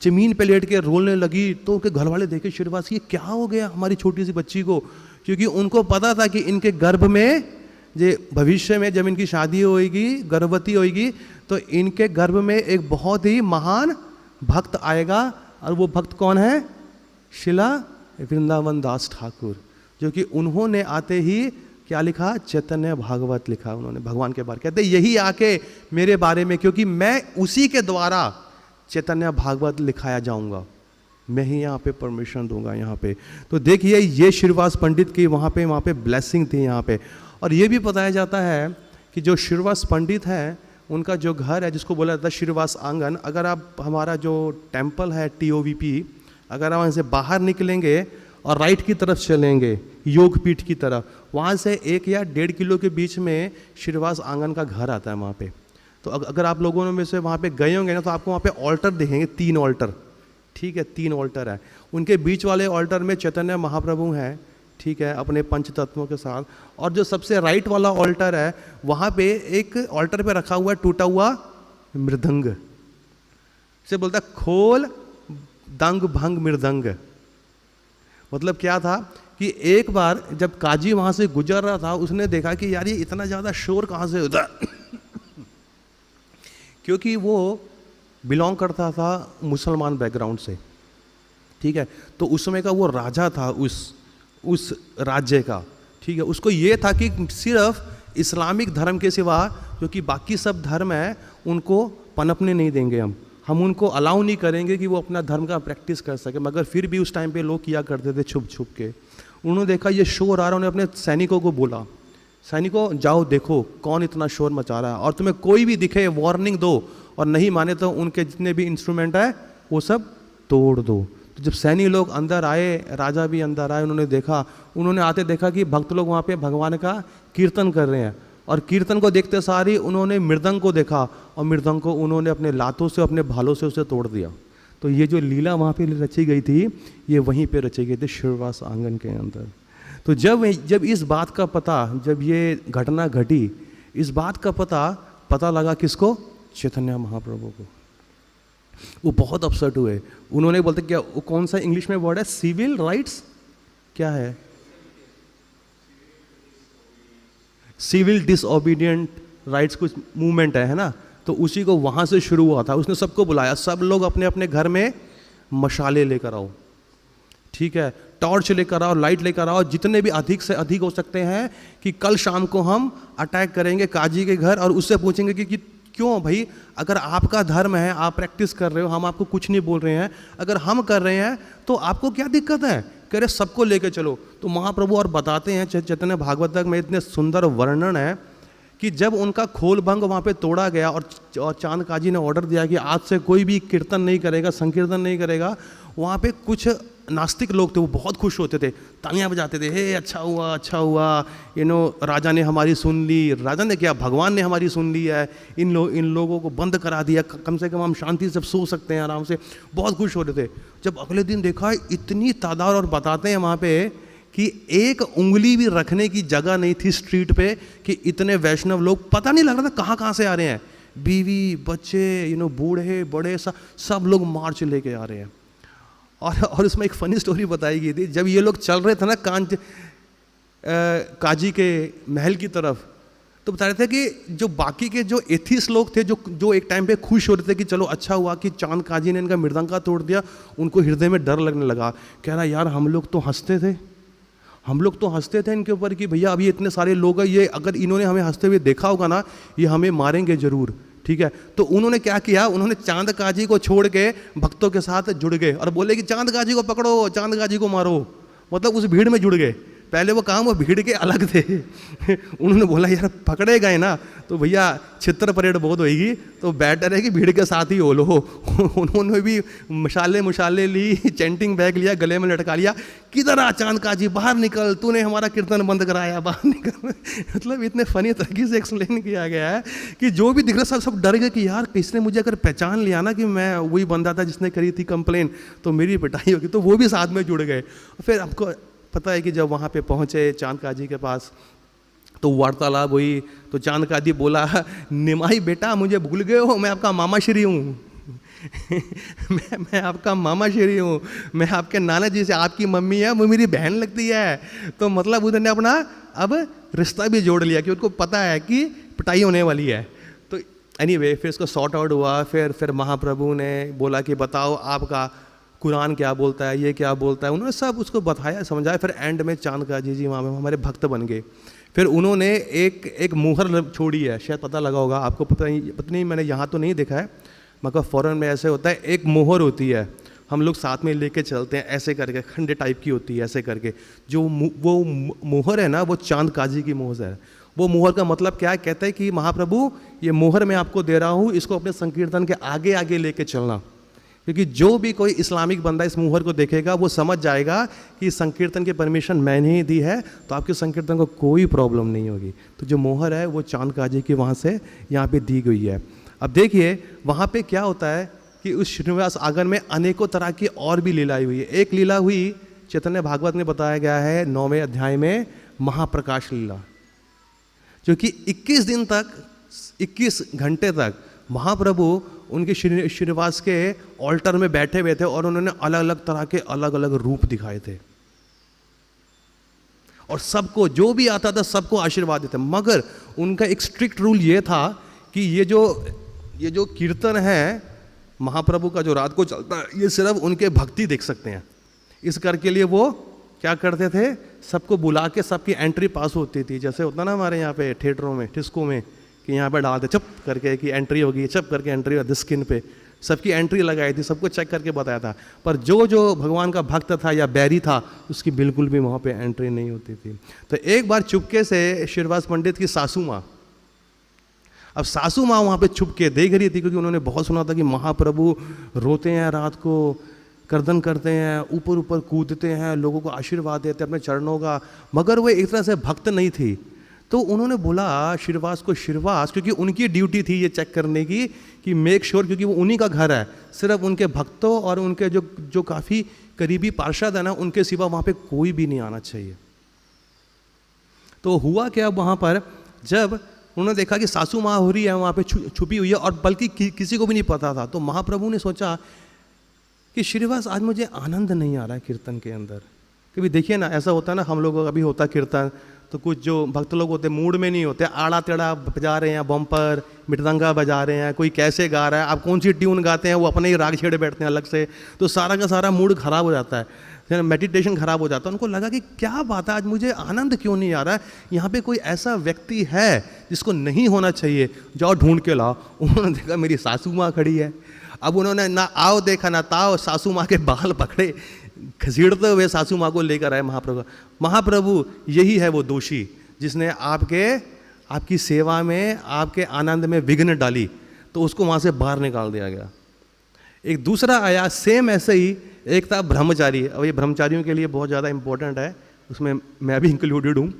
जमीन पे लेट के रोने लगी। तो उनके घर वाले देखे, श्रीवास ये क्या हो गया हमारी छोटी सी बच्ची को, क्योंकि उनको पता था कि इनके गर्भ में जे भविष्य में जब इनकी शादी होएगी, गर्भवती होएगी, तो इनके गर्भ में एक बहुत ही महान भक्त आएगा, और वो भक्त कौन है, शिला वृंदावन दास ठाकुर, जो कि उन्होंने आते ही क्या लिखा, चैतन्य भागवत लिखा उन्होंने भगवान के बारे। कहते यही आके मेरे बारे में, क्योंकि मैं उसी के द्वारा चैतन्य भागवत लिखाया जाऊंगा, मैं ही यहाँ पे परमिशन दूंगा यहाँ पे। तो देखिए ये श्रीवास पंडित की वहाँ पे ब्लेसिंग थी यहाँ पे। और ये भी बताया जाता है कि जो श्रीवास पंडित हैं उनका जो घर है, जिसको बोला जाता है श्रीवास आंगन, अगर आप हमारा जो टेम्पल है TOVP, अगर आप वहाँ से बाहर निकलेंगे और राइट की तरफ चलेंगे योगपीठ की तरफ, वहाँ से 1 या 1.5 किलो के बीच में श्रीवास आंगन का घर आता है वहाँ पे। तो अगर आप लोगों में से वहाँ पे गए होंगे ना, तो आपको वहाँ पे ऑल्टर दिखेंगे, 3 ऑल्टर, ठीक है, 3 ऑल्टर है। उनके बीच वाले ऑल्टर में चैतन्य महाप्रभु हैं, ठीक है, अपने पंच तत्वों के साथ। और जो सबसे राइट वाला ऑल्टर है, वहाँ पे एक ऑल्टर पे रखा हुआ है टूटा हुआ मृदंग, से बोलता खोल दंग भंग मृदंग। मतलब क्या था कि एक बार जब काजी वहाँ से गुजर रहा था, उसने देखा कि यार ये इतना ज़्यादा शोर कहाँ से होता है क्योंकि वो बिलोंग करता था मुसलमान बैकग्राउंड से, ठीक है। तो उस समय का वो राजा था उस राज्य का, ठीक है। उसको ये था कि सिर्फ इस्लामिक धर्म के सिवा जो कि बाकी सब धर्म है उनको पनपने नहीं देंगे, हम उनको अलाउ नहीं करेंगे कि वो अपना धर्म का प्रैक्टिस कर सके। मगर फिर भी उस टाइम पे लोग किया करते थे छुप छुप के। उन्होंने देखा ये शोर आ रहा, उन्होंने अपने सैनिकों को बोला, सैनिकों जाओ देखो कौन इतना शोर मचा रहा है, और तुम्हें कोई भी दिखे वार्निंग दो, और नहीं माने तो उनके जितने भी इंस्ट्रूमेंट है वो सब तोड़ दो। तो जब सैनिक लोग अंदर आए, राजा भी अंदर आए, उन्होंने देखा, उन्होंने आते देखा कि भक्त लोग वहाँ पे भगवान का कीर्तन कर रहे हैं, और कीर्तन को देखते सारी उन्होंने मृदंग को देखा, और मृदंग को उन्होंने अपने लातों से अपने भालों से उसे तोड़ दिया। तो ये जो लीला वहाँ पे रची गई थी, ये वहीं पे रची गई थी श्रीनिवास आंगन के अंदर। तो जब इस बात का पता, जब ये घटना घटी, इस बात का पता लगा किसको? चैतन्य महाप्रभु को। वो बहुत अपसेट हुए। उन्होंने बोलते क्या, वो कौन सा इंग्लिश में वर्ड है, सिविल राइट्स क्या है, सिविल डिसओबीडियंट राइट्स कुछ मूवमेंट है ना। तो उसी को वहाँ से शुरू हुआ था। उसने सबको बुलाया, सब लोग अपने अपने घर में मशाले लेकर आओ, ठीक है, टॉर्च लेकर आओ, लाइट लेकर आओ, जितने भी अधिक से अधिक हो सकते हैं, कि कल शाम को हम अटैक करेंगे काजी के घर, और उससे पूछेंगे कि क्यों भाई, अगर आपका धर्म है, आप प्रैक्टिस कर रहे हो, हम आपको कुछ नहीं बोल रहे हैं, अगर हम कर रहे हैं तो आपको क्या दिक्कत है? कह रहे सबको लेके चलो। तो महाप्रभु और बताते हैं, चैतन्य भागवत में इतने सुंदर वर्णन है कि जब उनका खोल भंग वहाँ पे तोड़ा गया, और चांद काजी ने ऑर्डर दिया कि आज से कोई भी कीर्तन नहीं करेगा, संकीर्तन नहीं करेगा, वहाँ पे कुछ नास्तिक लोग थे, वो बहुत खुश होते थे, तालियां बजाते थे, हे अच्छा हुआ, राजा ने हमारी सुन ली। राजा ने क्या, भगवान ने हमारी सुन ली है, इन लोगों को बंद करा दिया, कम से कम हम शांति से सो सकते हैं आराम से। बहुत खुश हो रहे थे। जब अगले दिन देखा इतनी तादाद, और बताते हैं वहाँ पे कि एक उंगली भी रखने की जगह नहीं थी स्ट्रीट पे, कि इतने वैष्णव लोग, पता नहीं लग रहा था कहाँ से आ रहे हैं, बीवी बच्चे, बूढ़े बड़े सब लोग मार्च लेके आ रहे हैं। और इसमें एक फ़नी स्टोरी बताई गई थी। जब ये लोग चल रहे थे ना काजी के महल की तरफ, तो बता रहे थे कि जो बाकी के जो एथिस्ट लोग थे, जो एक टाइम पे खुश हो रहे थे कि चलो अच्छा हुआ कि चांद काजी ने इनका मृदंगा तोड़ दिया, उनको हृदय में डर लगने लगा। कह रहा यार हम लोग तो हंसते थे इनके ऊपर कि भैया अभी इतने सारे लोग हैं, ये अगर इन्होंने हमें हंसते हुए देखा होगा ना, ये हमें मारेंगे जरूर, ठीक है। तो उन्होंने क्या किया, उन्होंने चांद काजी को छोड़ के भक्तों के साथ जुड़ गए, और बोले कि चांद काजी को पकड़ो, चांद काजी को मारो, मतलब उस भीड़ में जुड़ गए। पहले वो काम, वो भीड़ के अलग थे उन्होंने बोला यार पकड़े गए ना तो भैया छित्र परेड बहुत होगी, तो बेटर है कि भीड़ के साथ ही हो लो उन्होंने भी मशाले ली, चैंटिंग बैग लिया, गले में लटका लिया, किधर आ चांद काजी, बाहर निकल, तूने हमारा कीर्तन बंद कराया, बाहर निकल मतलब इतने फनी तरीके से एक्सप्लेन किया गया है कि जो भी दिख रहा सब डर गए कि यार किसने मुझे अगर पहचान लिया ना कि मैं वही बंदा था जिसने करी थी कंप्लेन, तो मेरी पिटाई होगी। तो वो भी साथ में जुड़ गए। फिर आपको पता है कि जब वहाँ पे पहुँचे चांद काजी के पास, तो वार्तालाप हुई। तो चांद काजी बोला, निमाई बेटा मुझे भूल गए हो, मैं आपका मामा श्री हूँ मैं आपका मामा श्री हूँ, मैं आपके नाना जी से, आपकी मम्मी है वो मेरी बहन लगती है। तो मतलब उन्होंने अपना अब रिश्ता भी जोड़ लिया कि उनको पता है कि पिटाई होने वाली है। तो एनीवे फिर इसको सॉर्ट आउट हुआ। फिर महाप्रभु ने बोला कि बताओ आपका कुरान क्या बोलता है, ये क्या बोलता है, उन्होंने सब उसको बताया समझाया। फिर एंड में चांद काजी जी वहाँ में हमारे भक्त बन गए। फिर उन्होंने एक मुहर छोड़ी है, शायद पता लगा होगा आपको, पता नहीं मैंने यहाँ तो नहीं देखा है, मगर फ़ॉरेन में ऐसे होता है, एक मोहर होती है, हम लोग साथ में लेके चलते हैं ऐसे करके, खंडे टाइप की होती है ऐसे करके। जो वो मोहर है ना, वो चांद काजी की मोहर है। वो मोहर का मतलब क्या है, कहते हैं कि महाप्रभु ये मोहर मैं आपको दे रहा हूँ, इसको अपने संकीर्तन के आगे आगे लेके चलना, क्योंकि जो भी कोई इस्लामिक बंदा इस मुहर को देखेगा वो समझ जाएगा कि संकीर्तन की परमिशन मैंने ही दी है, तो आपके संकीर्तन को कोई प्रॉब्लम नहीं होगी। तो जो मोहर है वो चांद काजी की वहाँ से यहाँ पे दी गई है। अब देखिए वहाँ पे क्या होता है कि उस श्रीनिवास आंगन में अनेकों तरह की और भी लीलाएं हुई है। एक लीला हुई चैतन्य भागवत में बताया गया है 9वें अध्याय में, महाप्रकाश लीला, जो कि 21 दिन तक 21 घंटे तक महाप्रभु उनके श्रीनिवास के ऑल्टर में बैठे हुए थे और उन्होंने अलग अलग तरह के अलग अलग रूप दिखाए थे। और सबको जो भी आता था सबको आशीर्वाद देते। मगर उनका एक स्ट्रिक्ट रूल ये था कि ये जो कीर्तन है महाप्रभु का जो रात को चलता है, ये सिर्फ उनके भक्ति देख सकते हैं। इस करके लिए वो क्या करते थे, सबको बुला के सबकी एंट्री पास होती थी। जैसे होता ना हमारे यहाँ पे थिएटरों में, टिस्को में, कि यहाँ पे डालते चप करके कि एंट्री होगी, चप करके एंट्री होगी, स्क्रीन पे सबकी एंट्री लगाई थी, सबको चेक करके बताया था। पर जो भगवान का भक्त था या बैरी था, उसकी बिल्कुल भी वहाँ पे एंट्री नहीं होती थी। तो एक बार चुपके से श्रीवास पंडित की सासू माँ, अब सासू माँ वहाँ पे छुप के देख रही थी, क्योंकि उन्होंने बहुत सुना था कि महाप्रभु रोते हैं रात को, कर्दन करते हैं, ऊपर ऊपर कूदते हैं, लोगों को आशीर्वाद देते हैं अपने चरणों का, मगर वो एक तरह से भक्त नहीं थी। तो उन्होंने बोला श्रीवास को, श्रीवास, क्योंकि उनकी ड्यूटी थी ये चेक करने की कि मेक श्योर, क्योंकि वो उन्हीं का घर है, सिर्फ उनके भक्तों और उनके जो काफ़ी करीबी पार्षद है ना, उनके सिवा वहाँ पे कोई भी नहीं आना चाहिए। तो हुआ क्या वहाँ पर, जब उन्होंने देखा कि सासू माँ हो रही है वहाँ पे छुपी हुई है, और बल्कि किसी को भी नहीं पता था, तो महाप्रभु ने सोचा कि श्रीवास आज मुझे आनंद नहीं आ रहा है कीर्तन के अंदर। कभी देखिए ना, ऐसा होता है ना, हम लोगों का भी होता कीर्तन, तो कुछ जो भक्त लोग होते हैं मूड में नहीं होते, आड़ा टेढ़ा बजा रहे हैं, बम्पर मृदंगा बजा रहे हैं, कोई कैसे गा रहा है, आप कौन सी ट्यून गाते हैं, वो अपने ही राग छेड़े बैठते हैं अलग से, तो सारा का सारा मूड खराब हो जाता है, मेडिटेशन खराब हो जाता है। उनको लगा कि क्या बात है, आज मुझे आनंद क्यों नहीं आ रहा है, यहाँ पे कोई ऐसा व्यक्ति है जिसको नहीं होना चाहिए, जाओ ढूंढ के लाओ। उन्होंने देखा मेरी सासू माँ खड़ी है। अब उन्होंने ना आओ देखा ना ताओ, सासू माँ के बाल पकड़े, घसीटते हुए सासू माँ को लेकर आए महाप्रभु। महाप्रभु यही है वो दोषी जिसने आपकी सेवा में, आपके आनंद में विघ्न डाली, तो उसको वहाँ से बाहर निकाल दिया गया। एक दूसरा आया सेम ऐसे ही, एक था ब्रह्मचारी। अब ये ब्रह्मचारियों के लिए बहुत ज़्यादा इंपॉर्टेंट है, उसमें मैं भी इंक्लूडेड हूँ,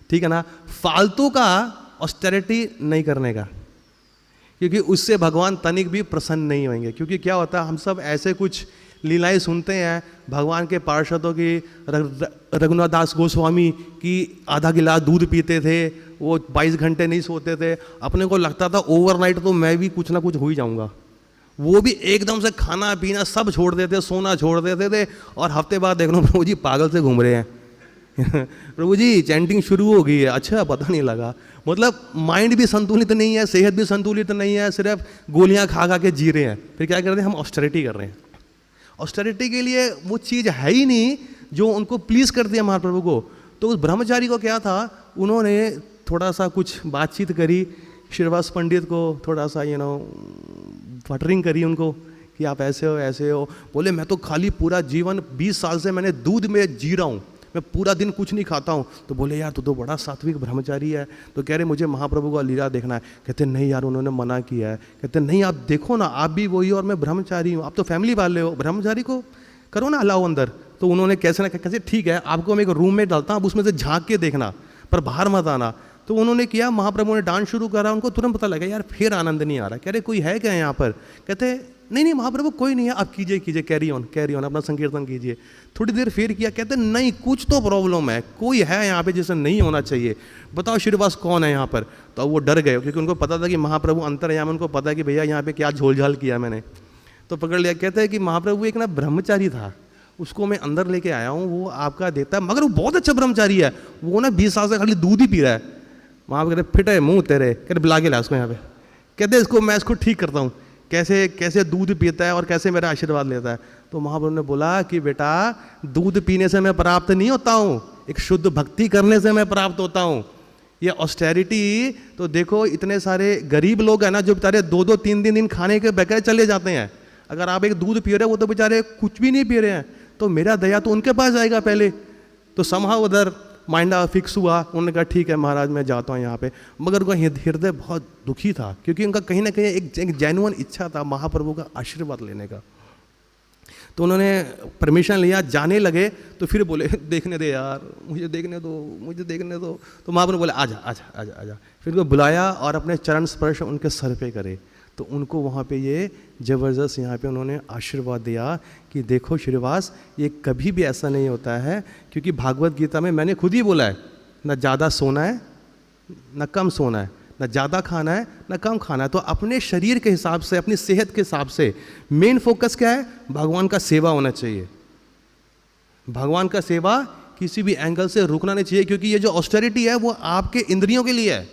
ठीक है ना। फालतू का ऑस्टेरिटी नहीं करने का, क्योंकि उससे भगवान तनिक भी प्रसन्न नहीं होंगे। क्योंकि क्या होता है, हम सब ऐसे कुछ लीलाएं सुनते हैं भगवान के पार्षदों की, रघुनाथ दास गोस्वामी की आधा गिलास दूध पीते थे, वो 22 घंटे नहीं सोते थे, अपने को लगता था ओवरनाइट तो मैं भी कुछ ना कुछ हो ही जाऊंगा। वो भी एकदम से खाना पीना सब छोड़ देते, सोना छोड़ देते थे, और हफ्ते बाद देख लो प्रभु जी पागल से घूम रहे हैं प्रभु जी चैंटिंग शुरू हो गई है, अच्छा पता नहीं लगा। मतलब माइंड भी संतुलित नहीं है, सेहत भी संतुलित नहीं है, सिर्फ गोलियां खा खा के जी रहे हैं। फिर क्या करते हैं, हम ऑस्टेरिटी कर रहे हैं। ऑस्टेरिटी के लिए वो चीज़ है ही नहीं जो उनको प्लीज़ कर दिया महाप्रभु को। तो उस ब्रह्मचारी को क्या था, उन्होंने थोड़ा सा कुछ बातचीत करी श्रीवास पंडित को, थोड़ा सा फटरिंग करी उनको कि आप ऐसे हो। बोले मैं तो खाली पूरा जीवन 20 साल से मैंने दूध में जी रहा हूँ, मैं पूरा दिन कुछ नहीं खाता हूँ। तो बोले यार तू तो बड़ा सात्विक ब्रह्मचारी है। तो कह रहे मुझे महाप्रभु का लीला देखना है। कहते नहीं यार उन्होंने मना किया है। कहते नहीं आप देखो ना, आप भी वही और मैं ब्रह्मचारी हूँ, आप तो फैमिली वाले हो, ब्रह्मचारी को करो ना अलाउ अंदर। तो उन्होंने कैसे ना कैसे ठीक है आपको मैं एक रूम में डालता हूँ, आप उसमें से झाँक के देखना पर बाहर मत आना। तो उन्होंने किया, महाप्रभु ने डांस शुरू करा, उनको तुरंत पता लगा यार फिर आनंद नहीं आ रहा। कह रहे कोई है क्या यहाँ पर? कहते नहीं महाप्रभु कोई नहीं है, आप कीजिए कैरी ऑन अपना संकीर्तन कीजिए। थोड़ी देर फिर किया, कहते नहीं कुछ तो प्रॉब्लम है, कोई है यहाँ पे जिसे नहीं होना चाहिए, बताओ श्रीवास कौन है यहाँ पर। तो वो डर गए क्योंकि उनको पता था कि महाप्रभु अंतर्यामी, उनको पता है कि भैया यहाँ पे क्या झोलझाल किया मैंने। तो पकड़ लिया। कहते हैं कि महाप्रभु एक ना ब्रह्मचारी था, उसको मैं अंदर लेके आया हूँ, वो आपका देता है, मगर वो बहुत अच्छा ब्रह्मचारी है, वो ना 20 साल से खाली दूध ही पी रहा है। वहाँ पे कहते फिट है मुँह तेरे, कहते बुला के ला उसको यहाँ पे। कहते इसको मैं इसको ठीक करता हूँ, कैसे दूध पीता है और कैसे मेरा आशीर्वाद लेता है। तो महाप्रभु ने बोला कि बेटा दूध पीने से मैं प्राप्त नहीं होता हूँ, एक शुद्ध भक्ति करने से मैं प्राप्त होता हूँ। ये ऑस्टेरिटी तो देखो, इतने सारे गरीब लोग हैं ना जो बेचारे 2-2 3-3 दिन खाने के बगैर चले जाते हैं। अगर आप एक दूध पी रहे हो, वो तो बेचारे कुछ भी नहीं पी रहे हैं, तो मेरा दया तो उनके पास जाएगा पहले। तो समहाउ उधर माइंड फिक्स हुआ, उन्होंने कहा ठीक है महाराज मैं जाता हूँ यहाँ पे। मगर उनका हृदय बहुत दुखी था क्योंकि उनका कहीं ना कहीं एक जेन्युइन इच्छा था महाप्रभु का आशीर्वाद लेने का। तो उन्होंने परमिशन लिया, जाने लगे। तो फिर बोले देखने दे यार, मुझे देखने दो। तो महाप्रभु बोले आजा आजा आजा आजा। फिर उनको बुलाया और अपने चरण स्पर्श उनके सर पे करे। तो उनको वहाँ पे ये ज़बरदस्त यहाँ पे उन्होंने आशीर्वाद दिया कि देखो श्रीवास, ये कभी भी ऐसा नहीं होता है, क्योंकि भागवत गीता में मैंने खुद ही बोला है, न ज़्यादा सोना है न कम सोना है, न ज़्यादा खाना है न कम खाना है। तो अपने शरीर के हिसाब से, अपनी सेहत के हिसाब से मेन फोकस क्या है? भगवान का सेवा होना चाहिए। भगवान का सेवा किसी भी एंगल से रुकना नहीं चाहिए, क्योंकि ये जो ऑस्टेरिटी है वो आपके इंद्रियों के लिए है।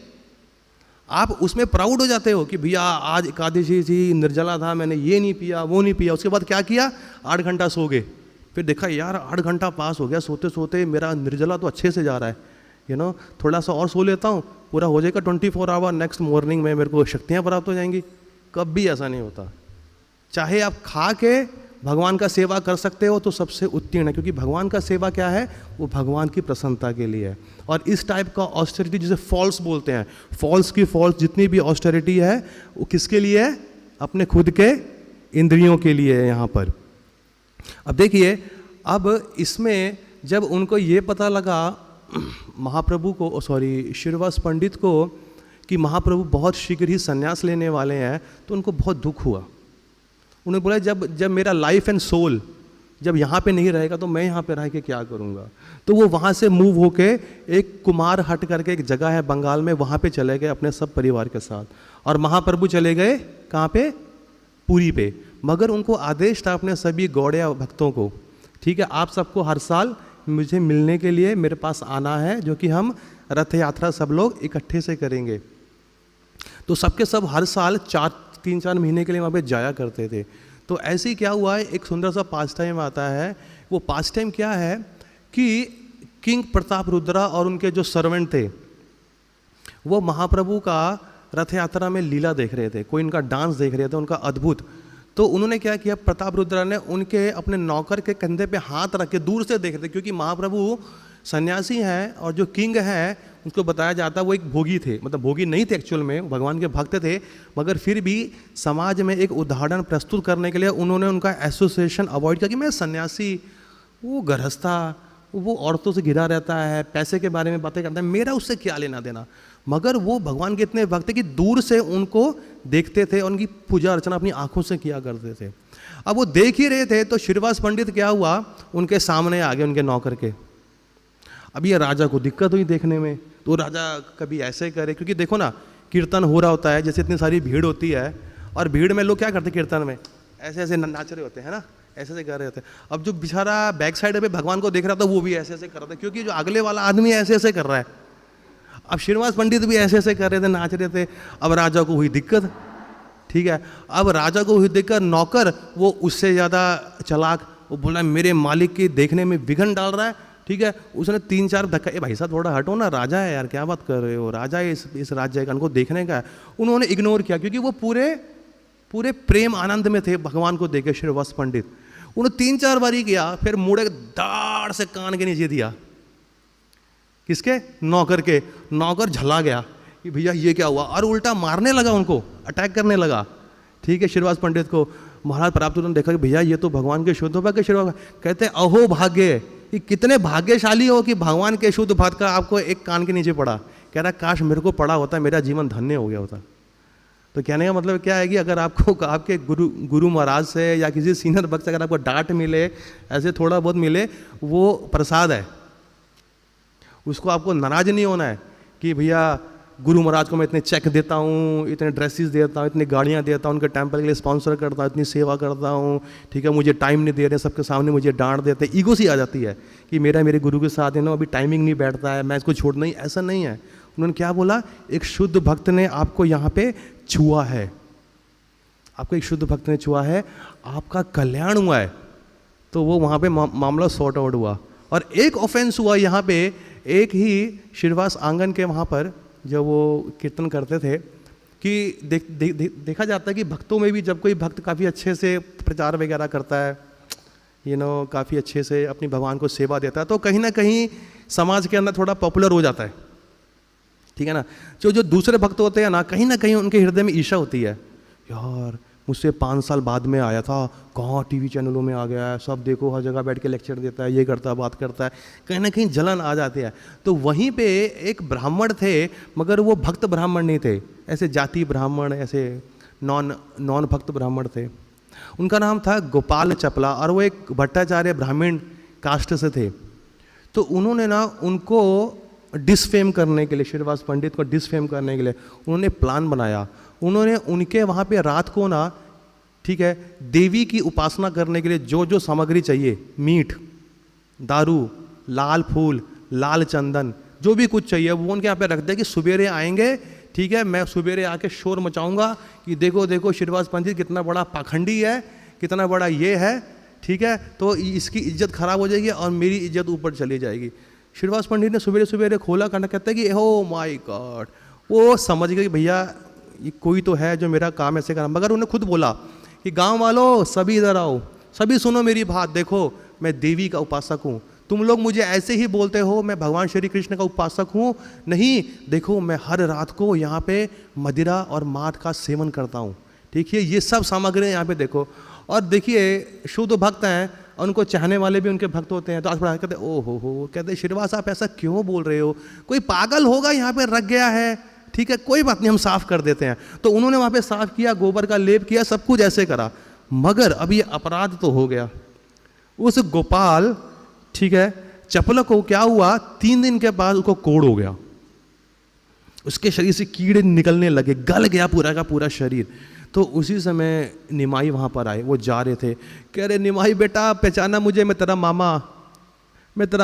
आप उसमें प्राउड हो जाते हो कि भैया आज एकादशी थी, निर्जला था, मैंने ये नहीं पिया वो नहीं पिया। उसके बाद क्या किया, 8 घंटा सो गए, फिर देखा यार 8 घंटा पास हो गया, सोते सोते मेरा निर्जला तो अच्छे से जा रहा है, थोड़ा सा और सो लेता हूँ, पूरा हो जाएगा 24 आवर, नेक्स्ट मॉर्निंग में मेरे को शक्तियाँ प्राप्त हो जाएंगी। कभी ऐसा नहीं होता। चाहे आप खा के भगवान का सेवा कर सकते हो तो सबसे उत्तीर्ण है, क्योंकि भगवान का सेवा क्या है, वो भगवान की प्रसन्नता के लिए है। और इस टाइप का ऑस्टेरिटी जिसे फॉल्स बोलते हैं, फॉल्स की फॉल्स जितनी भी ऑस्टेरिटी है वो किसके लिए है, अपने खुद के इंद्रियों के लिए है यहाँ पर। अब देखिए, अब इसमें जब उनको ये पता लगा महाप्रभु को, श्रीवास पंडित को, कि महाप्रभु बहुत शीघ्र ही संन्यास लेने वाले हैं, तो उनको बहुत दुख हुआ। उन्होंने बोला जब मेरा लाइफ एंड सोल जब यहाँ पे नहीं रहेगा तो मैं यहाँ पे रह के क्या करूँगा। तो वो वहाँ से मूव होके एक कुमार हट करके एक जगह है बंगाल में, वहाँ पे चले गए अपने सब परिवार के साथ। और महाप्रभु चले गए कहाँ पे, पुरी पे। मगर उनको आदेश था अपने सभी गौड़िया भक्तों को, ठीक है, आप सबको हर साल मुझे मिलने के लिए मेरे पास आना है, जो कि हम रथ यात्रा सब लोग इकट्ठे से करेंगे। तो सबके सब हर साल 3-4 महीने के लिए वहाँ पे जाया करते थे। तो ऐसे ही क्या हुआ है, एक सुंदर सा पास टाइम आता है। वो पास टाइम क्या है कि किंग प्रताप रुद्रा और उनके जो सर्वेंट थे वो महाप्रभु का रथ यात्रा में लीला देख रहे थे, कोई इनका डांस देख रहे थे उनका अद्भुत। तो उन्होंने क्या किया, प्रताप रुद्रा ने उनके अपने नौकर के कंधे पे हाथ रख के दूर से देख रहे थे, क्योंकि महाप्रभु सन्यासी हैं और जो किंग है उसको बताया जाता है वो एक भोगी थे, मतलब भोगी नहीं थे एक्चुअल में, भगवान के भक्त थे, मगर फिर भी समाज में एक उदाहरण प्रस्तुत करने के लिए उन्होंने उनका एसोसिएशन अवॉइड किया कि मैं सन्यासी, वो गृहस्था, वो औरतों से घिरा रहता है, पैसे के बारे में बातें करता है, मेरा उससे क्या लेना देना। मगर वो भगवान के इतने भक्त थे कि दूर से उनको देखते थे और उनकी पूजा अर्चना अपनी आंखों से किया करते थे। अब वो देख ही रहे थे तो श्रीवास पंडित क्या हुआ, उनके सामने आ गए उनके नौकर के। अब ये राजा को दिक्कत हुई देखने में, तो राजा कभी ऐसे करे, क्योंकि देखो ना कीर्तन हो रहा होता है, जैसे इतनी सारी भीड़ होती है और भीड़ में लोग क्या करते हैं कीर्तन में, ऐसे ऐसे नाच रहे होते हैं ना, ऐसे ऐसे कर रहे होते हैं। अब जो बेचारा बैक साइड पे भगवान को देख रहा था वो भी ऐसे ऐसे कर रहा था, क्योंकि जो अगले वाला आदमी ऐसे ऐसे कर रहा है। अब श्रीनिवास पंडित भी ऐसे ऐसे कर रहे थे, नाच रहे थे। अब राजा को हुई दिक्कत, ठीक है, अब राजा को हुई दिक्कत, नौकर वो उससे ज़्यादा चालाक, वो बोला मेरे मालिक के देखने में विघ्न डाल रहा है, ठीक है, उसने 3-4 धक्का, ए भाई साहब थोड़ा हटो ना, राजा है यार, क्या बात कर रहे हो, राजा है, इस राज्य का, उनको देखने का है। उन्होंने इग्नोर किया, क्योंकि वो पूरे प्रेम आनंद में थे भगवान को देखे। श्रीवास पंडित उन्होंने 3-4 बारी किया, फिर मुड़े दाढ़ से कान के नीचे दिया, किसके, नौकर के। नौकर झला गया कि भैया ये क्या हुआ, और उल्टा मारने लगा उनको, अटैक करने लगा, ठीक है, श्रीवास पंडित को। महाराज प्राप्त उन्होंने देखा कि भैया ये तो भगवान के शुद्ध भक्त के श्रीवास, कहते अहो भाग्य, कि कितने भाग्यशाली हो कि भगवान के शुद्ध भक्त का आपको एक कान के नीचे पड़ा। कह रहा काश मेरे को पड़ा होता, मेरा जीवन धन्य हो गया होता। तो कहने का मतलब क्या है कि अगर आपको आपके गुरु महाराज से या किसी सीनियर भक्त से अगर आपको डांट मिले, ऐसे थोड़ा बहुत मिले, वो प्रसाद है, उसको आपको नाराज नहीं होना है कि भैया गुरु महाराज को मैं इतने चेक देता हूँ, इतने ड्रेसेस देता हूँ, इतनी गाड़ियाँ देता हूँ, उनके टेम्पल के लिए स्पॉन्सर करता हूँ, इतनी सेवा करता हूँ, ठीक है, मुझे टाइम नहीं दे रहे, सबके सामने मुझे डांट देते हैं। ईगो सी आ जाती है कि मेरे गुरु के साथ है ना, अभी टाइमिंग नहीं बैठता है, मैं इसको छोड़ नहीं, ऐसा नहीं है। उन्होंने क्या बोला, एक शुद्ध भक्त ने आपको यहाँ पे छुआ है, आपको एक शुद्ध भक्त ने छुआ है, आपका कल्याण हुआ है। तो वो वहाँ पे मामला सॉर्ट आउट हुआ। और एक ऑफेंस हुआ यहाँ पे, एक ही श्रीवास आंगन के वहाँ पर जब वो कीर्तन करते थे कि देखा जाता है कि भक्तों में भी जब कोई भक्त काफ़ी अच्छे से प्रचार वगैरह करता है, काफ़ी अच्छे से अपनी भगवान को सेवा देता है, तो कहीं ना कहीं समाज के अंदर थोड़ा पॉपुलर हो जाता है, ठीक है ना। जो दूसरे भक्त होते हैं ना कहीं उनके हृदय में ईर्ष्या होती है, यार मुझसे 5 साल बाद में आया था, कहाँ टीवी चैनलों में आ गया है, सब देखो हर जगह बैठ के लेक्चर देता है, ये करता है, बात करता है, कहीं ना कहीं जलन आ जाती है। तो वहीं पे एक ब्राह्मण थे, मगर वो भक्त ब्राह्मण नहीं थे, ऐसे जाति ब्राह्मण, ऐसे नॉन भक्त ब्राह्मण थे। उनका नाम था गोपाल चपला, और वो एक भट्टाचार्य ब्राह्मण कास्ट से थे। तो उन्होंने ना उनको डिसफेम करने के लिए, श्रीवास पंडित को डिसफेम करने के लिए उन्होंने प्लान बनाया। उन्होंने उनके वहाँ पे रात को ना, ठीक है, देवी की उपासना करने के लिए जो जो सामग्री चाहिए, मीट, दारू, लाल फूल, लाल चंदन, जो भी कुछ चाहिए वो उनके यहाँ पे रख दे कि सवेरे आएंगे, ठीक है, मैं सवेरे आके शोर मचाऊंगा कि देखो देखो श्रीनिवास पंडित कितना बड़ा पाखंडी है, कितना बड़ा ये है, ठीक है, तो इसकी इज्जत खराब हो जाएगी और मेरी इज्जत ऊपर चली जाएगी। श्रीनिवास पंडित ने सवेरे सवेरे खोला, कहना कहता है कि ओ माय गॉड, वो समझ गए कि भैया ये कोई तो है जो मेरा काम ऐसे करा। मगर उन्हें खुद बोला कि गांव वालों सभी इधर आओ, सभी सुनो मेरी बात, देखो मैं देवी का उपासक हूँ, तुम लोग मुझे ऐसे ही बोलते हो मैं भगवान श्री कृष्ण का उपासक हूँ, नहीं, देखो मैं हर रात को यहाँ पे मदिरा और मांस का सेवन करता हूँ, ठीक है, ये सब सामग्री यहाँ पे देखो। और देखिए शुद्ध भक्त हैं, उनको चाहने वाले भी उनके भक्त होते हैं। तो आज पढ़ा कहते ओ हो, कहते श्रीनिवास आप ऐसा क्यों बोल रहे हो, कोई पागल होगा यहाँ पे रख गया है, ठीक है, कोई बात नहीं हम साफ कर देते हैं। तो उन्होंने वहाँ पे साफ किया, गोबर का लेप किया, सब कुछ ऐसे करा। मगर अब ये अपराध तो हो गया। उस गोपाल, ठीक है, चपलक को क्या हुआ, 3 दिन के बाद उसको कोढ़ हो गया, उसके शरीर से कीड़े निकलने लगे, गल गया पूरा का पूरा शरीर। तो उसी समय निमाई वहाँ पर आए, वो जा रहे थे, कह रहे निमाई बेटा पहचाना मुझे, मैं तेरा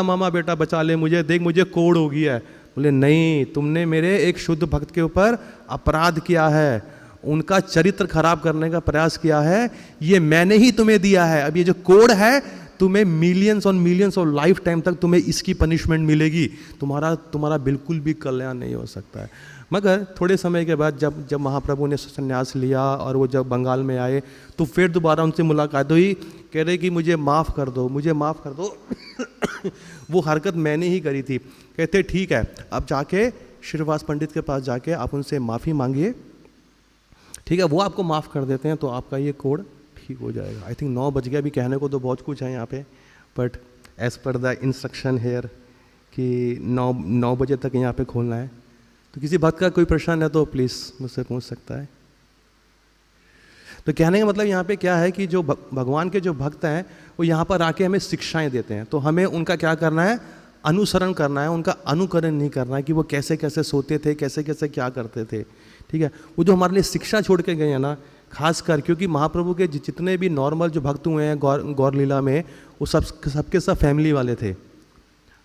मामा बेटा बचा ले मुझे, देख मुझे कोढ़ हो गया है। बोले नहीं, तुमने मेरे एक शुद्ध भक्त के ऊपर अपराध किया है, उनका चरित्र खराब करने का प्रयास किया है, ये मैंने ही तुम्हें दिया है। अब ये जो कोढ़ है तुम्हें millions on millions of life time तक तुम्हें इसकी पनिशमेंट मिलेगी, तुम्हारा बिल्कुल भी कल्याण नहीं हो सकता है। मगर थोड़े समय के बाद जब महाप्रभु ने संन्यास लिया और वो जब बंगाल में आए तो फिर दोबारा उनसे मुलाकात हुई, कह रहे कि मुझे माफ़ कर दो, मुझे माफ़ कर दो वो हरकत मैंने ही करी थी। कहते ठीक है, अब जाके श्रीनिवास पंडित के पास जाके आप उनसे माफ़ी मांगिए, ठीक है, वो आपको माफ़ कर देते हैं तो आपका ये कोड ठीक हो जाएगा। आई थिंक 9 बज गया, अभी कहने को तो बहुत कुछ है यहाँ पे, but as per the instruction here कि 9 बजे तक यहाँ पे खोलना है। तो किसी भक्त का कोई प्रश्न है तो प्लीज़ मुझसे पूछ सकता है। तो कहने का मतलब यहाँ पे क्या है कि जो भगवान के जो भक्त हैं वो यहाँ पर आके हमें शिक्षाएं देते हैं, तो हमें उनका क्या करना है, अनुसरण करना है, उनका अनुकरण नहीं करना है कि वो कैसे कैसे सोते थे, कैसे कैसे क्या करते थे, ठीक है। वो जो हमारे लिए शिक्षा छोड़ के गए हैं ना, खासकर क्योंकि महाप्रभु के जितने भी नॉर्मल जो भक्त हुए हैं गौर लीला में, वो सबके सब फैमिली वाले थे।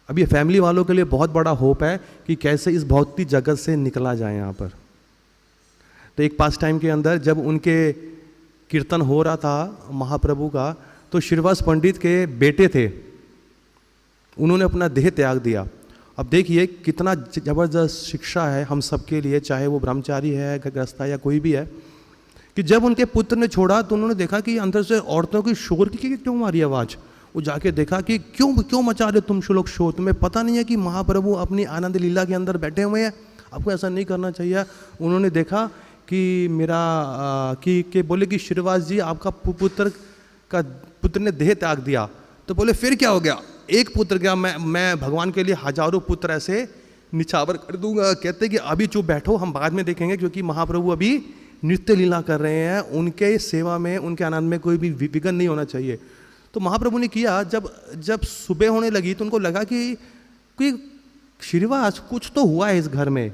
अब ये फैमिली वालों के लिए बहुत बड़ा होप है कि कैसे इस भौतिक जगत से निकला जाए यहाँ पर। तो एक पास टाइम के अंदर जब उनके कीर्तन हो रहा था महाप्रभु का, तो श्रीनिवास पंडित के बेटे थे, उन्होंने अपना देह त्याग दिया। अब देखिए कितना ज़बरदस्त शिक्षा है हम सबके लिए, चाहे वो ब्रह्मचारी है, गृहस्था या कोई भी है, कि जब उनके पुत्र ने छोड़ा तो उन्होंने देखा कि अंदर से औरतों की शोर की क्यों मारी आवाज़। वो जाके देखा कि क्यों मचा रहे तुम लोग शोर, तुम्हें पता नहीं है कि महाप्रभु अपनी आनंद लीला के अंदर बैठे हुए हैं, आपको ऐसा नहीं करना चाहिए। उन्होंने देखा कि कि बोले कि श्रीनिवास जी आपका पुत्र ने देह त्याग दिया। तो बोले फिर क्या हो गया, एक पुत्र क्या, मैं भगवान के लिए हजारों पुत्र ऐसे निछावर कर दूंगा। कहते कि अभी चुप बैठो, हम बाद में देखेंगे, क्योंकि महाप्रभु अभी नृत्य लीला कर रहे हैं, उनके सेवा में उनके आनंद में कोई भी विघ्न नहीं होना चाहिए। तो महाप्रभु ने किया, जब सुबह होने लगी तो उनको लगा कि श्रीनिवास कुछ तो हुआ है इस घर में,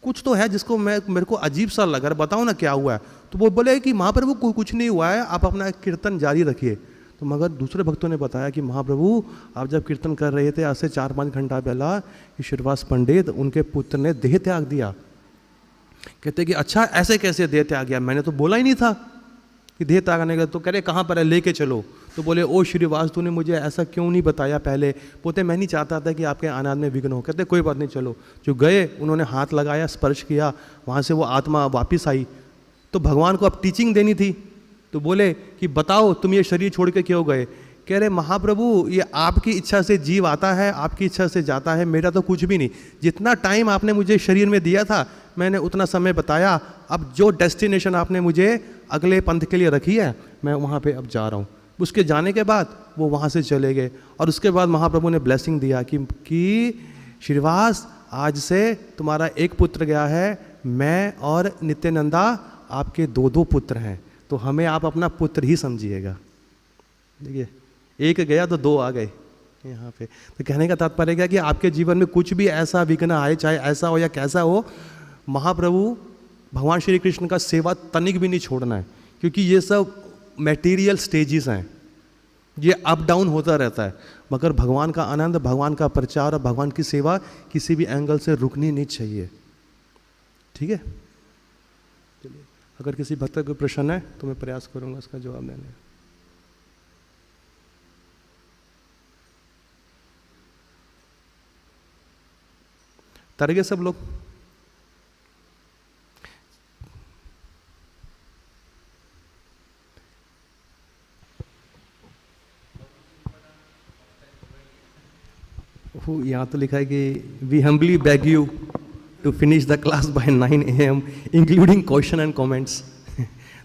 कुछ तो है जिसको मेरे को अजीब सा लग रहा है, बताओ ना क्या हुआ है। तो वो बोले कि महाप्रभु कुछ नहीं हुआ है, आप अपना कीर्तन जारी रखिए। तो मगर दूसरे भक्तों ने बताया कि महाप्रभु आप जब कीर्तन कर रहे थे आज से 4-5 घंटा पहला कि श्रीनिवास पंडित उनके पुत्र ने देह त्याग दिया। कहते कि अच्छा ऐसे कैसे देह त्याग गया, मैंने तो बोला ही नहीं था कि देह त्यागने का। तो कह रहे कहाँ पर है, लेके चलो। तो बोले ओ श्रीनिवास तूने मुझे ऐसा क्यों नहीं बताया पहले, बोलते मैं नहीं चाहता था कि आपके आनंद में विघ्न हो। कहते कोई बात नहीं चलो। जो गए उन्होंने हाथ लगाया, स्पर्श किया, वहाँ से वो आत्मा वापिस आई। तो भगवान को अब टीचिंग देनी थी, तो बोले कि बताओ तुम ये शरीर छोड़ के क्यों गए। कह रहे महाप्रभु ये आपकी इच्छा से जीव आता है, आपकी इच्छा से जाता है, मेरा तो कुछ भी नहीं। जितना टाइम आपने मुझे शरीर में दिया था मैंने उतना समय बताया, अब जो डेस्टिनेशन आपने मुझे अगले पंथ के लिए रखी है मैं वहाँ पे अब जा रहा हूँ। उसके जाने के बाद वो वहाँ से चले गए और उसके बाद महाप्रभु ने ब्लेसिंग दिया कि श्रीनिवास आज से तुम्हारा एक पुत्र गया है, मैं और नित्यानंदा आपके 2 पुत्र हैं, तो हमें आप अपना पुत्र ही समझिएगा। देखिए एक गया तो 2 आ गए यहाँ पे। तो कहने का तात्पर्य क्या कि आपके जीवन में कुछ भी ऐसा विघ्न आए, चाहे ऐसा हो या कैसा हो, महाप्रभु भगवान श्री कृष्ण का सेवा तनिक भी नहीं छोड़ना है, क्योंकि ये सब मटेरियल स्टेजेस हैं। ये अप डाउन होता रहता है, मगर भगवान का आनंद, भगवान का प्रचार और भगवान की सेवा किसी भी एंगल से रुकनी नहीं चाहिए। ठीक है, चलिए, अगर किसी भक्त का कोई प्रश्न है तो मैं प्रयास करूंगा उसका जवाब देने का। तर गए सब लोग? यहाँ तो लिखा है कि we humbly beg you to finish the class by 9 AM including question and comments.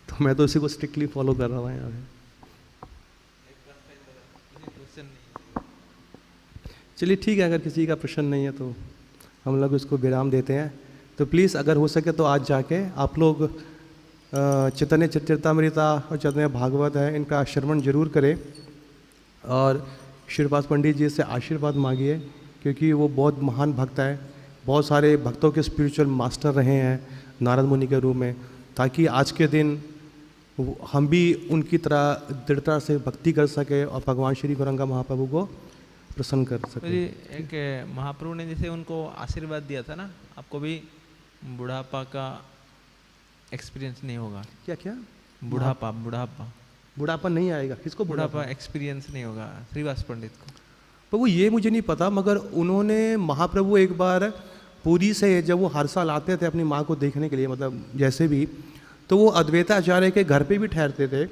तो मैं तो उसी को स्ट्रिक्टली फॉलो कर रहा हूँ यहाँ पे। चलिए ठीक है, अगर किसी का प्रश्न नहीं है तो हम लोग इसको विराम देते हैं। तो प्लीज़ अगर हो सके तो आज जाके आप लोग चैतन्य चरितामृता और चैतन्य भागवत है, इनका श्रवण जरूर करें और श्रीवास पंडित जी से आशीर्वाद मांगिए, क्योंकि वो बहुत महान भक्त है, बहुत सारे भक्तों के स्पिरिचुअल मास्टर रहे हैं नारद मुनि के रूप में, ताकि आज के दिन हम भी उनकी तरह दृढ़ता से भक्ति कर सके और भगवान श्री गौरंगा महाप्रभु को प्रसन्न कर सके। एक महाप्रभु ने जैसे उनको आशीर्वाद दिया था ना, आपको भी बुढ़ापा का एक्सपीरियंस नहीं होगा। क्या क्या? बुढ़ापा बुढ़ापा नहीं आएगा? किसको बुढ़ापा एक्सपीरियंस नहीं होगा? श्रीवास पंडित को। पर वो ये मुझे नहीं पता, मगर उन्होंने महाप्रभु एक बार पुरी से जब वो हर साल आते थे अपनी माँ को देखने के लिए, मतलब जैसे भी, तो वो अद्वैताचार्य के घर पे भी ठहरते थे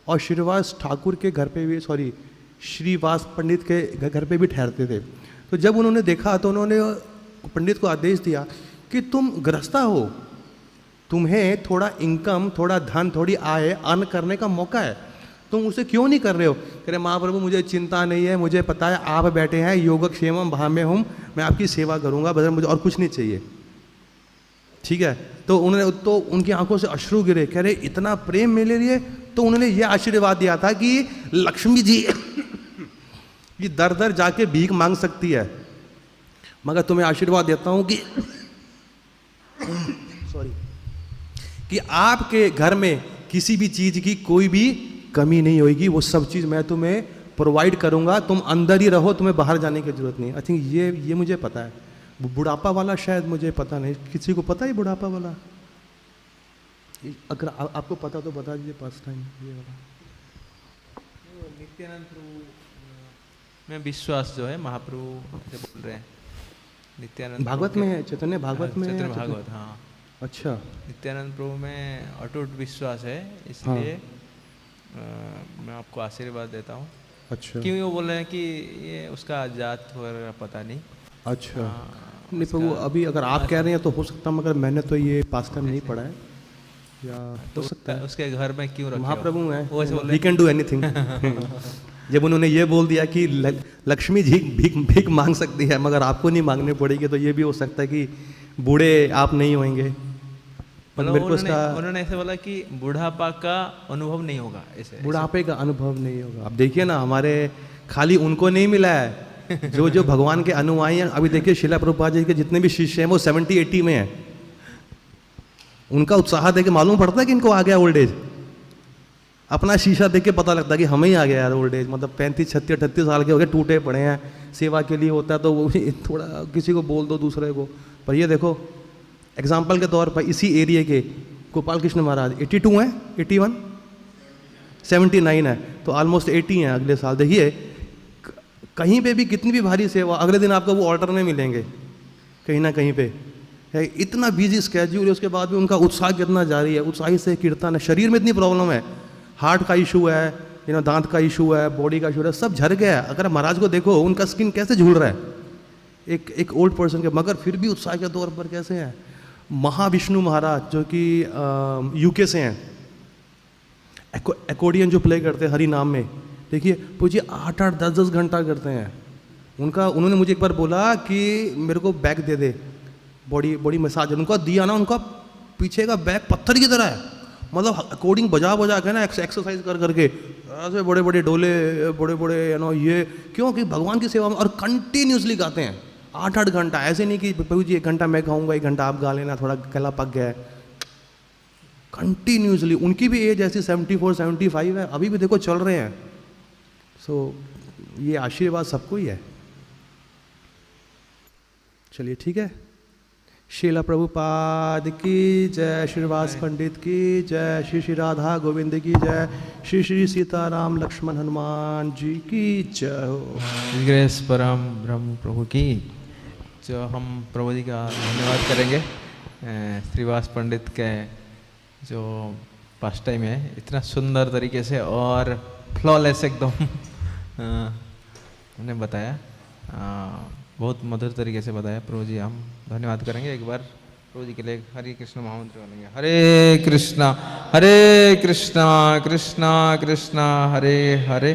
और श्रीवास ठाकुर के घर पे भी, श्रीवास पंडित के घर पे भी ठहरते थे। तो जब उन्होंने देखा तो उन्होंने पंडित को आदेश दिया कि तुम गृहस्था हो, तुम्हें थोड़ा इनकम, थोड़ा धन, थोड़ी आय अर्न करने का मौका है, तुम उसे क्यों नहीं कर रहे हो? कह रहे महाप्रभु मुझे चिंता नहीं है, मुझे पता है आप बैठे हैं योगक्षेमम भाम्य हूँ, मैं आपकी सेवा करूँगा, बस मुझे और कुछ नहीं चाहिए। ठीक है, तो उन्होंने, तो उनकी आंखों से अश्रु गिरे, कह रहे इतना प्रेम मेरे लिए। तो उन्होंने ये आशीर्वाद दिया था कि लक्ष्मी जी ये दर दर जाके भीख मांग सकती है, मगर तुम्हें आशीर्वाद देता हूँ कि कि आपके घर में किसी भी चीज़ की कोई भी कमी नहीं होगी, वो सब चीज़ मैं तुम्हें प्रोवाइड करूँगा, तुम अंदर ही रहो, तुम्हें बाहर जाने की जरूरत नहीं। आई थिंक ये मुझे पता है। बुढ़ापा वाला शायद मुझे पता नहीं, किसी को पता है बुढ़ापा वाला? अगर आपको पता तो बता दीजिए फर्स्ट टाइम ये वाला। नित्यानंद प्रभु में विश्वास जो है महाप्रभु से बोल रहे हैं। नित्यानंद भागवत में है, चैतन्य भागवत में, चैतन्य भागवत, हाँ। अच्छा, नित्यानंद प्रभु में अटूट विश्वास है, इसलिए मैं आपको आशीर्वाद देता हूँ। अच्छा, क्यों वो बोल रहे हैं कि ये उसका जात वगैरह पता नहीं। अच्छा, नहीं प्रभु अभी अगर आप कह रहे हैं तो हो सकता है, मगर मैंने तो ये पास टाइम नहीं पढ़ा है, या तो हो सकता है उसके घर में क्यों रखे? महाप्रभु है, ही कैन डू एनीथिंग। जब उन्होंने ये बोल दिया कि लक्ष्मी जी भीख मांग सकती है मगर आपको नहीं मांगनी पड़ेगी, तो ये भी हो सकता है कि बूढ़े आप नहीं होंगे। उन्होंने ऐसे बोला कि बुढ़ापा का अनुभव नहीं होगा, ऐसे बुढ़ापे का अनुभव नहीं होगा। अब देखिए ना, हमारे खाली उनको नहीं मिला है, जो भगवान के अनुयायी हैं। अभी देखिए शिला प्रभुपाद जी के जितने भी शिष्य हैं वो 70-80 में हैं। उनका उत्साह देख के मालूम पड़ता है कि इनको आ गया ओल्ड एज। अपना शीशा देख के पता लगता है कि हमें ही आ गया यार ओल्ड एज, मतलब 35, 36, 38 साल के हो गए, टूटे पड़े हैं, सेवा के लिए होता है तो वो भी थोड़ा किसी को बोल दो दूसरे को। पर ये देखो एग्जाम्पल के तौर पर इसी एरिया के गोपाल कृष्ण महाराज 82 हैं, 81, 79 है, तो ऑलमोस्ट 80 हैं अगले साल। देखिए कहीं पे भी कितनी भी भारी सेवा, अगले दिन आपको वो ऑर्डर में मिलेंगे कहीं ना कहीं पे है। इतना बिजी स्केड्यूल है, उसके बाद भी उनका उत्साह कितना जारी है, उत्साही से कीर्तन है। शरीर में इतनी प्रॉब्लम है, हार्ट का इशू है, दांत का इशू है, बॉडी का इशू है, सब झड़ गया है। अगर महाराज को देखो उनका स्किन कैसे झूल रहा है एक ओल्ड पर्सन के, मगर फिर भी उत्साह के तौर पर कैसे हैं। महाविष्णु महाराज जो कि यूके से हैं, एकोर्डियन जो प्ले करते हैं हरि नाम में, देखिए पूछिए 8-8, 10-10 घंटा करते हैं। उन्होंने मुझे एक बार बोला कि मेरे को बैक दे दे, बॉडी मसाज। उनका दिया ना, उनका पीछे का बैक पत्थर की तरह है, मतलब अकॉर्डिंग बजा के ना एक्सरसाइज करके ऐसे बड़े बड़े डोले, बड़े बड़े ये क्यों कि भगवान की सेवा में, और कंटिन्यूसली गाते हैं 8-8 घंटा। ऐसे नहीं कि प्रभु जी 1 घंटा मैं गाऊंगा, 1 घंटा आप गा लेना, थोड़ा गला पक गया है। कंटिन्यूसली, उनकी भी एज ऐसी 74-75 है, अभी भी देखो चल रहे हैं, सो ये आशीर्वाद सबको ही है। चलिए ठीक है। शीला प्रभुपाद की जय, श्रीवास पंडित की जय, श्री श्री राधा गोविंद की जय, श्री श्री सीताराम लक्ष्मण हनुमान जी की जय हो। ग्रेस परम ब्रह्म प्रभु की। जो हम प्रभु जी का धन्यवाद करेंगे, श्रीवास पंडित के जो पास्ट टाइम है इतना सुंदर तरीके से और फ्लॉलेस एकदम उन्हें बताया, बहुत मधुर तरीके से बताया। प्रभु जी हम धन्यवाद करेंगे। एक बार प्रभु जी के लिए हरे कृष्ण महामंत्र बोलेंगे। हरे कृष्णा कृष्णा कृष्णा हरे हरे,